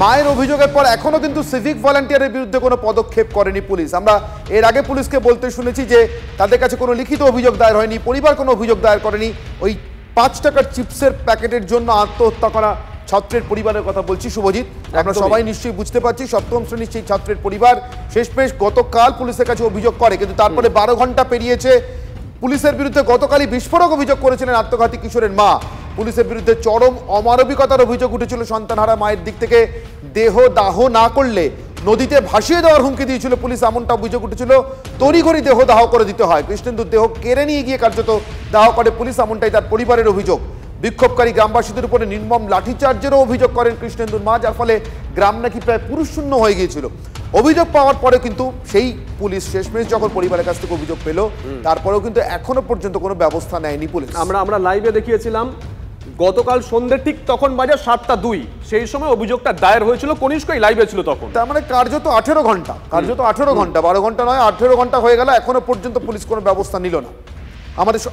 Speaker 4: মায়ের অভিযোগের পর এখনো কিন্তু সিভিক ভলান্টিয়ারের বিরুদ্ধে কোনো পদক্ষেপ করেনি পুলিশ। আমরা এর আগে পুলিশকে বলতে শুনেছি যে তাদের কাছে কোনো লিখিত অভিযোগ দায়ের হয়নি, পরিবার কোনো অভিযোগ দায়ের করেনি। ওই 5 টাকার চিপসের প্যাকেটের জন্য আত্মহত্যা করা ছাত্রের পরিবারের কথা বলছি শুভজিৎ। আমরা সবাই নিশ্চয়ই বুঝতে পারছি সপ্তম শ্রেণীর সেই ছাত্রের পরিবার শেষমেশ গতকাল পুলিশের কাছে অভিযোগ করে, কিন্তু তারপরে 12 ঘন্টা পেরিয়েছে। পুলিশের বিরুদ্ধে গতকালই বিস্ফোরক অভিযোগ করেছিলেন আত্মঘাতী কিশোরের মা। পুলিশের বিরুদ্ধে চরম অমানবিকতার অভিযোগ উঠেছিল সন্তানহারা মায়ের দিক থেকে। দেহ দাহ না করলে নদীতে ভাসিয়ে দেওয়ার হুমকি দিয়েছিল পুলিশ, এমনটা অভিযোগ উঠেছিল। তড়িঘড়ি দেহ দাহ করে দিতে হয়, কৃষ্ণেন্দুর দেহ কেড়ে নিয়ে গিয়ে কার্যত দাহ করে পুলিশ, এমনটাই তার পরিবারের অভিযোগ। বিক্ষোভকারী গ্রামবাসীদের উপরে নির্মম লাঠিচার্জেরও অভিযোগ করেন কৃষ্ণেন্দুর মা, যার ফলে গ্রাম নাকি প্রায় পুরুষশূন্য হয়ে গিয়েছিল। অভিযোগ পাওয়ার পরে কিন্তু সেই পুলিশ শেষমেশ যখন পরিবারের কাছ থেকে অভিযোগ পেল, তারপরেও কিন্তু এখনো পর্যন্ত কোনো ব্যবস্থা নেয়নি পুলিশ।
Speaker 6: আমরা লাইভে দেখিয়েছিলাম গতকাল সন্ধ্যে ঠিক তখন বাজে 7:02, সেই সময় অভিযোগটা দায়ের হয়েছিল, কনিষ্কই লাইভে ছিল তখন।
Speaker 4: তার মানে কার্যত 18 ঘন্টা, 12 ঘন্টা নয় 18 ঘন্টা হয়ে গেল, এখনো পর্যন্ত পুলিশ কোনো ব্যবস্থা নিল না।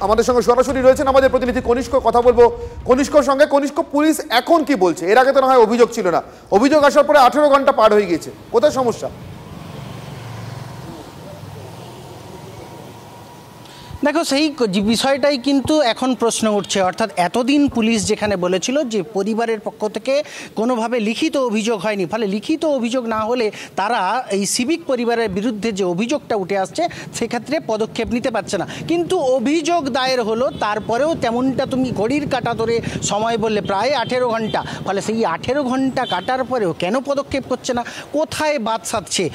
Speaker 4: আমাদের সঙ্গে সরাসরি রয়েছেন আমাদের প্রতিনিধি কনিষ্ক, কথা বলবো কনিষ্কর সঙ্গে। কনিষ্ক, পুলিশ এখন কি বলছে? এর আগে তো না হয় অভিযোগ ছিল না, অভিযোগ আসার পরে 18 ঘন্টা পার হয়ে গিয়েছে, কোথায় সমস্যা?
Speaker 2: দেখো, সেই বিষয়টাই কিন্তু এখন প্রশ্ন উঠছে। অর্থাৎ এতদিন পুলিশ যেখানে বলেছিল যে পরিবারের পক্ষ থেকে কোনোভাবে লিখিত অভিযোগ হয়নি, ফলে লিখিত অভিযোগ না হলে তারা এই সিভিক পরিবারের বিরুদ্ধে যে অভিযোগটা উঠে আসছে সেক্ষেত্রে পদক্ষেপ নিতে পারছে না। কিন্তু অভিযোগ দায়ের হলো, তারপরেও তেমনটা তুমি ঘড়ির কাঁটা ধরে সময় বললে প্রায় 18 ঘন্টা, ফলে সেই 18 ঘন্টা কাটার পরেও কেন পদক্ষেপ করছে না, কোথায় বাদ সাধছে?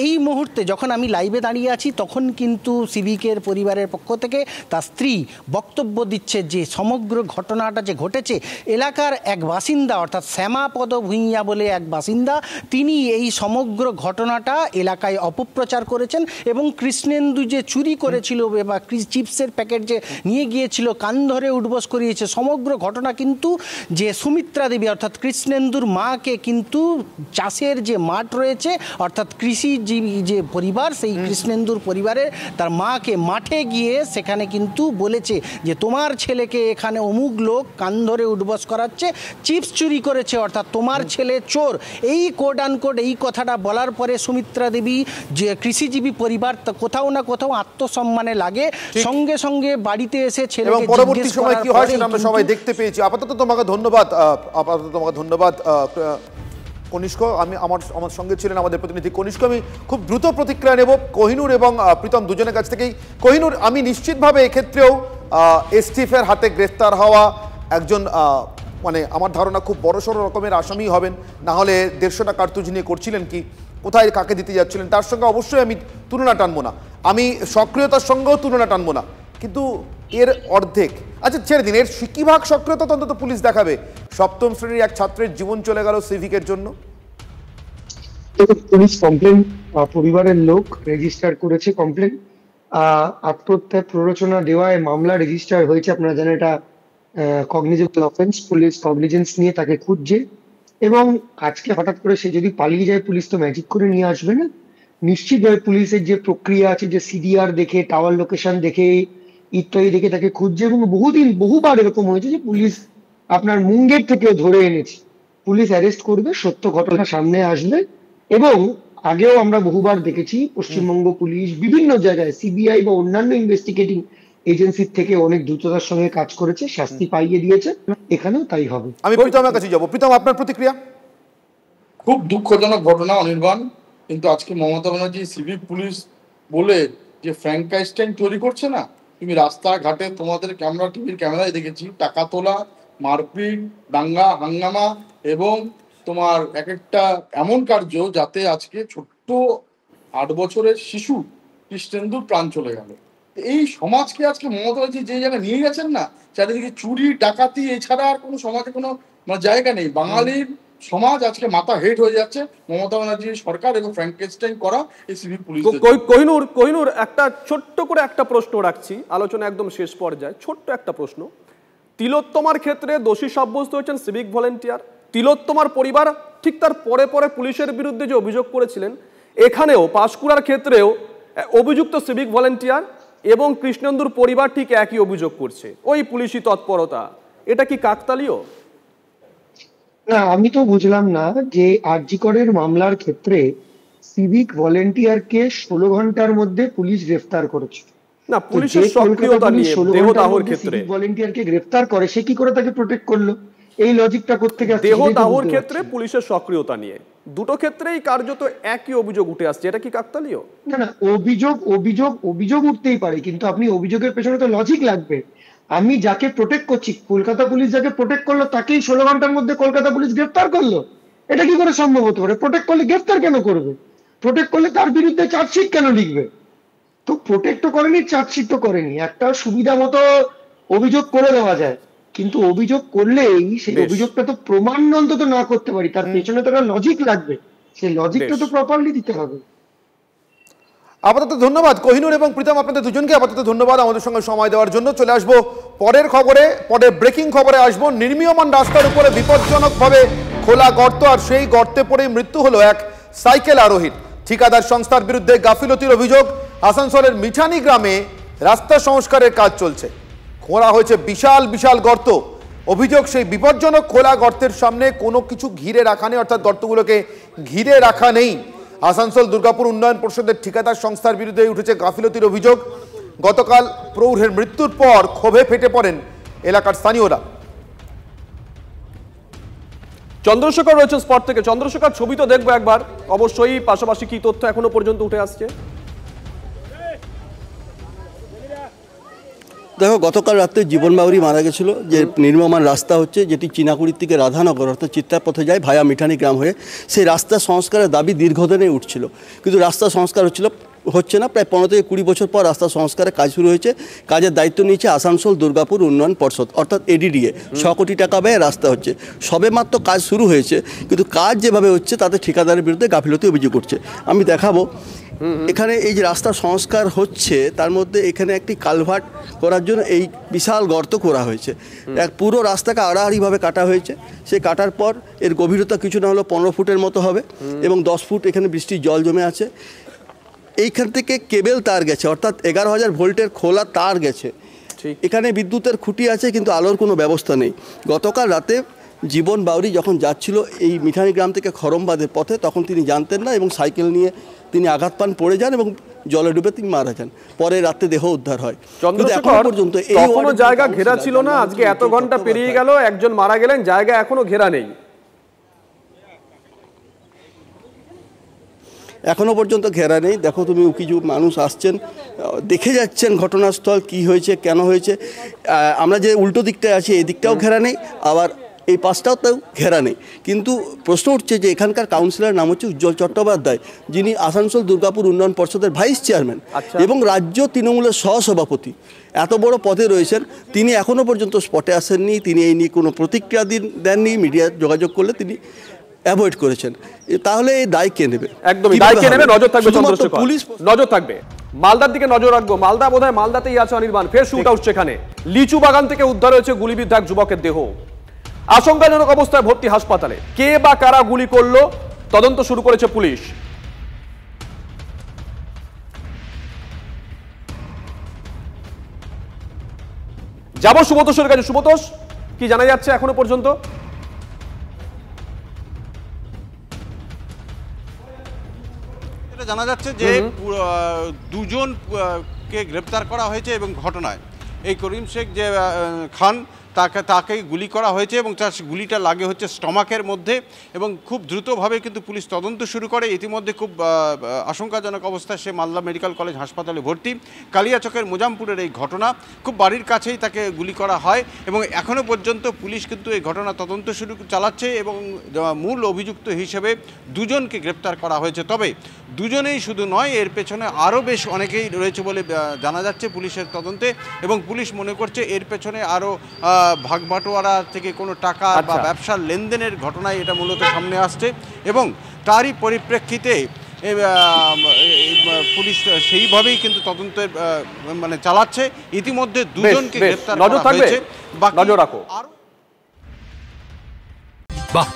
Speaker 2: এই মুহূর্তে যখন আমি লাইভে দাঁড়িয়ে আছি তখন কিন্তু সিভিকের পরিবারের পক্ষ থেকে তার স্ত্রী বক্তব্য দিচ্ছে যে সমগ্র ঘটনাটা যে ঘটেছে, এলাকার এক বাসিন্দা অর্থাৎ শ্যামাপদ ভূঁইয়া বলে এক বাসিন্দা, তিনি এই সমগ্র ঘটনাটা এলাকায় অপপ্রচার করেছেন এবং কৃষ্ণেন্দু যে চুরি করেছিল বা চিপসের প্যাকেট যে নিয়ে গিয়েছিল কান ধরে উঠবোস করিয়েছে, সমগ্র ঘটনা কিন্তু যে সুমিত্রা দেবী অর্থাৎ কৃষ্ণেন্দুর মাকে কিন্তু চাষের যে মাঠ রয়েছে অর্থাৎ কৃষিজীবী যে পরিবার, সেই কৃষ্ণেন্দুর পরিবারের তার মাকে মাঠে গিয়ে সেখানে কিন্তু বলেছে যে তোমার ছেলেকে এখানে অমুক লোক কান ধরে উঠবস করাচ্ছে, চিপস চুরি করেছে, অর্থাৎ তোমার ছেলে চোর। এই কোড আনকোড এই কথাটা বলার পরে সুমিত্রা দেবী যে কৃষিজীবী পরিবার কোথাও না কোথাও আত্মসম্মানে লাগে, সঙ্গে সঙ্গে বাড়িতে এসে ছেলেকে
Speaker 4: পরবর্তী সময় কি হয় সেটা আমরা সবাই দেখতে পেয়েছি। আপাতত তোমাকে ধন্যবাদ কনিষ্ক। আমার সঙ্গে ছিলেন আমাদের প্রতিনিধি কনিষ্ক। আমি খুব দ্রুত প্রতিক্রিয়া নেব কোহিনুর এবং প্রীতম দুজনের কাছ থেকেই। কোহিনুর, আমি নিশ্চিতভাবে এক্ষেত্রেও এসটিএফের হাতে গ্রেফতার হওয়া একজন মানে আমার ধারণা খুব বড়সড় রকমের আসামি হবেন, না হলে 150টা কার্তুজ নিয়ে করছিলেন কি, কোথায় কাকে দিতে যাচ্ছিলেন, তার সঙ্গে অবশ্যই আমি তুলনা টানবো না, আমি সক্রিয়তার সঙ্গেও তুলনা টানবো না, কিন্তু এর অর্ধেক, আচ্ছা ছেড়ে দিন, এর কি ভাগ সক্রিয়তা অন্তত পুলিশ দেখাবে? সপ্তম শ্রেণীর এক ছাত্রের জীবন চলে গেল সিভিকের জন্য।
Speaker 13: পুলিশ কমপ্লেন, পরিবারের লোক রেজিস্টার করেছে কমপ্লেন, আত্মহত্যার প্ররোচনা দেওয়ায় মামলা রেজিস্টার হয়েছে। আপনারা জানেন এটা কগনিজেবল অফেন্স, পুলিশ কগনিজেন্স নিয়ে তাকে খুঁজছে এবং আজকে হঠাৎ করে সে যদি পালিয়ে যায় পুলিশ তো ম্যাজিক করে নিয়ে আসবে না। নিশ্চিতভাবে পুলিশের যে প্রক্রিয়া আছে, যে সিডিআর দেখে, টাওয়ার লোকেশন দেখে, ইত্যাদি দেখে তাকে খুঁজছে এবং বহুবার এরকম হয়েছে যে পুলিশ আপনার মুঙ্গের থেকেও ধরে এনেছে। পুলিশ অ্যারেস্ট করবে, সত্য ঘটনা সামনে আসবে এবং আগেও আমরা বহুবার দেখেছি পশ্চিমবঙ্গ পুলিশ বিভিন্ন জায়গায় সিবিআই বা অন্যান্য ইনভেস্টিগেটিং এজেন্সির থেকে অনেক দ্রুততার সঙ্গে কাজ করেছে, শাস্তি পাইয়ে দিয়েছে, এখানেও তাই হবে।
Speaker 4: আমি প্রীতমের কাছে যাবো। প্রীতম, আপনার প্রতিক্রিয়া?
Speaker 14: খুব দুঃখজনক ঘটনা অনির্বাণ, কিন্তু আজকে মমতা ব্যানার্জি সিভিক পুলিশ বলে যে ফ্র্যাঙ্কাইস্টাইন তৈরি করছে না, তুমি রাস্তাঘাটে তোমাদের টিভির ক্যামেরায় দেখেছি টাকা তোলা, মারপিট, দাঙ্গা হাঙ্গামা এবং তোমার এক একটা এমন কার্য যাতে আজকে ছোট্ট 8 বছরের শিশু কৃষ্ণেন্দুর প্রাণ চলে গেল। এই সমাজকে আজকে মমতা ব্যানার্জি যে জায়গায় নিয়ে গেছেন না, চারিদিকে চুরি ডাকাতি এছাড়া আর কোনো সমাজে কোনো জায়গা নেই। বাঙালির সমাজ আজকে মাথা হেট হয়ে যাচ্ছে মমতা ব্যানার্জির সরকার এবং ফ্র্যাঙ্কেস্টাইন করা এই সিভিক পুলিশ।
Speaker 6: কোহিনুর একটা ছোট্ট করে একটা প্রশ্ন রাখছি, আলোচনা একদম শেষ পর্যায়ে, ছোট্ট একটা প্রশ্ন। তিলোত্তমার ক্ষেত্রে দোষী সাব্যস্ত হয়েছেন সিভিক ভলেন্টিয়ার। তিলোত্তমার পরিবার ঠিক তার পরে পরে পুলিশের বিরুদ্ধে যে অভিযোগ করেছিলেন, এখানেও পাঁশকুড়ার ক্ষেত্রেও অভিযুক্ত সিভিক ভলেন্টিয়ার এবং কৃষ্ণেন্দুর পরিবার ঠিক একই অভিযোগ করছে, ওই পুলিশি তৎপরতা। এটা কি কাকতালীয়?
Speaker 13: না, আমি তো বুঝলাম না যে আরজি করের মামলার ক্ষেত্রে সিভিক ভলেন্টিয়ারকে 16 ঘন্টার মধ্যে পুলিশ গ্রেফতার করেছে।
Speaker 6: না, পুলিশের সক্রিয়তা নিয়ে দেহদাহর ক্ষেত্রে
Speaker 13: সিভিক ভলেন্টিয়ারকে গ্রেফতার করে, সে কি করে তাকে প্রোটেক্ট করলো? এই লজিকটা কোত্থেকে আসছে?
Speaker 6: দেহদাহর ক্ষেত্রে পুলিশের সক্রিয়তা নিয়ে দুটো ক্ষেত্রেই কার্যত একই অভিযোগ উঠে আসছে, এটা কি কাকতালীয়?
Speaker 13: না না, অভিযোগ উঠতেই পারে, কিন্তু আপনি অভিযোগের পেছনে তো লজিক লাগবে। আমি যাকে প্রোটেক্ট করছি, কলকাতা পুলিশ যাকে প্রোটেক্ট করলো তাকেই 16 ঘন্টার মধ্যে কলকাতা পুলিশ গ্রেফতার করলো, এটা কি করে সম্ভব হতে পারে? প্রোটেক্ট করলে গ্রেফতার কেন করবে? প্রোটেক্ট করলে তার বিরুদ্ধে চার্জশিট কেন লিখবে? তো প্রোটেক্ট তো করেনি, চার্জশিট তো করেনি। একটা সুবিধা মতো অভিযোগ করে দেওয়া যায়, কিন্তু অভিযোগ করলেই সেই অভিযোগটা তো প্রমাণ অন্তত না করতে পারি, তার পেছনে তো একটা লজিক লাগবে, সেই লজিকটা তো প্রপারলি দিতে হবে।
Speaker 4: আপাতত ধন্যবাদ কোহিনুর এবং প্রীতম, আপনাদের দুজনকে আপাতত ধন্যবাদ আমাদের সঙ্গে সময় দেওয়ার জন্য। চলে আসবো পরের খবরে, পরের ব্রেকিং খবরে আসবো। নির্মীয়মান রাস্তার উপরে বিপজ্জনকভাবে খোলা গর্ত, আর সেই গর্তে পড়ে মৃত্যু হলো এক সাইকেল আরোহীর। ঠিকাদার সংস্থার বিরুদ্ধে গাফিলতির অভিযোগ। আসানসোলের মিঠানি গ্রামে রাস্তা সংস্কারের কাজ চলছে, খোঁড়া হয়েছে বিশাল বিশাল গর্ত। অভিযোগ, সেই বিপজ্জনক খোলা গর্তের সামনে কোনো কিছু ঘিরে রাখা নেই, অর্থাৎ গর্তগুলোকে ঘিরে রাখা নেই। আসানসোল দুর্গাপুর উন্নয়ন পরিষদের ঠিকাদার সংস্থার বিরুদ্ধে উঠেছে গাফিলতির অভিযোগ। গতকাল প্রৌঢ়ের মৃত্যুর পর ক্ষোভে ফেটে পড়েন এলাকার স্থানীয়রা।
Speaker 6: চন্দ্রশেখর রয়েছে স্পট থেকে। চন্দ্রশেখর, ছবি তো দেখবো একবার অবশ্যই, পাশাপাশি কি তথ্য এখনো পর্যন্ত উঠে আসছে?
Speaker 3: দেখো, গতকাল রাত্রে জীবন বাউরি মারা গেছিল। যে নির্মীয়মান রাস্তা হচ্ছে, যেটি চিনাকুড়ির থেকে রাধানগর অর্থাৎ চিত্রাপথে যায় ভায়া মিঠানি গ্রাম হয়ে, সেই রাস্তা সংস্কারের দাবি দীর্ঘদিনে উঠছিল, কিন্তু রাস্তা সংস্কার হচ্ছে না। প্রায় 15 থেকে 20 বছর পর রাস্তা সংস্কারের কাজ শুরু হয়েছে। কাজের দায়িত্ব নিয়েছে আসানসোল দুর্গাপুর উন্নয়ন পর্ষদ অর্থাৎ এডিডিএ। 100 কোটি টাকা ব্যয়ে রাস্তা হচ্ছে, সবে মাত্র কাজ শুরু হয়েছে, কিন্তু কাজ যেভাবে হচ্ছে তাতে ঠিকাদারের বিরুদ্ধে গাফিলতি অভিযোগ করছে। আমি দেখাবো এখানে এই যে রাস্তা সংস্কার হচ্ছে, তার মধ্যে এখানে একটি কালভার্ট করার জন্য এই বিশাল গর্ত করা হয়েছে। এক পুরো রাস্তাকে আড়াআড়িভাবে কাটা হয়েছে। সে কাটার পর এর গভীরতা কিছু না হলেও 15 ফুটের মতো হবে এবং 10 ফুট এখানে বৃষ্টির জল জমে আছে। এইখান থেকে কেবেল তার গেছে, অর্থাৎ 11,000 ভোল্টের খোলা তার গেছে। এখানে বিদ্যুতের খুঁটি আছে, কিন্তু আলোর কোনো ব্যবস্থা নেই। গতকাল রাতে জীবন বাউরি যখন যাচ্ছিল এই মিঠানি গ্রাম থেকে খরমবাদের পথে, তখন তিনি জানতেন না এবং সাইকেল নিয়ে তিনি আঘাত পান, পড়ে যান এবং জলে ডুবে তিনি মারা যান। পরে রাতে দেহ উদ্ধার হয়।
Speaker 6: পর্যন্ত এখনো জায়গা ঘেরা ছিল না, আজকে এত ঘন্টা পেরিয়ে গেল, একজন মারা গেলেন, জায়গা এখনো ঘেরা নেই।
Speaker 3: এখনো পর্যন্ত ঘেরা নেই। দেখো তুমি, কিছু মানুষ আসছেন, দেখে যাচ্ছেন ঘটনাস্থল কি হয়েছে, কেন হয়েছে। আমরা যে উল্টো দিকটায় আছি, এই দিকটাও ঘেরা নেই, আবার এই পাশটাও তো ঘেরা নেই। কিন্তু প্রশ্ন উঠছে যে এখানকার কাউন্সিলর নাম হচ্ছে উজ্জ্বল চট্টোপাধ্যায়, যিনি আসানসোল দুর্গাপুর উন্নয়ন পর্ষদের ভাইস চেয়ারম্যান এবং রাজ্য তৃণমূলের সহসভাপতি। এত বড় পদে রয়েছেন, তিনি এখনও পর্যন্ত স্পটে আসেননি। তিনি এই নিয়ে কোনো প্রতিক্রিয়া দেননি। মিডিয়া যোগাযোগ করলে তিনি অ্যাভয়েড করেছেন। তাহলে এই দায় কে নেবে?
Speaker 6: একদমই দায় কে নেবে? নজর থাকবে চন্দ্রশেখর, পুলিশ নজর থাকবে। মালদার দিকে নজর রাখবো। মালদা বোধহয় মালদাতেই আছে অনির্বাণ, ফের শুট আউট সেখানে। লিচু বাগান থেকে উদ্ধার হয়েছে গুলিবিদ্ধ এক যুবকের দেহ, আশঙ্কাজনক অবস্থায় ভর্তি হাসপাতালে। কে বা কারা গুলি করলো তদন্ত শুরু করেছে পুলিশ। যাবো সুব্রতোষের কাছে। সুব্রতোষ, কি জানা যাচ্ছে এখনো পর্যন্ত?
Speaker 15: জানা যাচ্ছে যে দুজনকে গ্রেপ্তার করা হয়েছে এবং ঘটনায় এই করিম শেখ যে খান তাকে গুলি করা হয়েছে এবং তার গুলিটা লাগে হচ্ছে স্টমাকের মধ্যে এবং খুব দ্রুতভাবে কিন্তু পুলিশ তদন্ত শুরু করে। ইতিমধ্যে খুব আশঙ্কাজনক অবস্থায় সে মালদা মেডিকেল কলেজ হাসপাতালে ভর্তি। কালিয়াচকের মোজামপুরের এই ঘটনা, খুব বাড়ির কাছেই তাকে গুলি করা হয় এবং এখনও পর্যন্ত পুলিশ কিন্তু এই ঘটনা তদন্ত চালাচ্ছে এবং মূল অভিযুক্ত হিসেবে দুজনকে গ্রেপ্তার করা হয়েছে। তবে দুজনেই শুধু নয়, এর পেছনে আরও বেশ অনেকেই রয়েছে বলে জানা যাচ্ছে পুলিশের তদন্তে এবং পুলিশ মনে করছে এর পেছনে আরও ভাগবাটোয়ারা থেকে কোনো টাকা বা ব্যবসার লেনদেনের ঘটনায় এটা মূলত সামনে আসছে এবং তারই পরিপ্রেক্ষিতে পুলিশ সেইভাবেই কিন্তু তদন্তের চালাচ্ছে। ইতিমধ্যে দুজনকে গ্রেপ্তার করা হয়েছে।
Speaker 6: নজর রাখো।
Speaker 5: বাহ,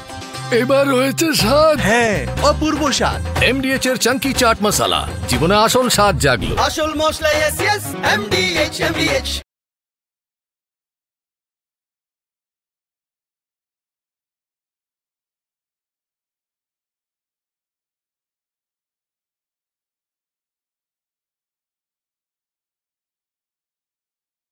Speaker 5: এবার রয়েছে স্বাদ। হ্যাঁ, অপূর্ব স্বাদ। এমডিএচ এর চাঙ্কি চাট মশলা, জীবনে আসল স্বাদ জাগলো।
Speaker 7: আসল মশলা, এমডিএচ।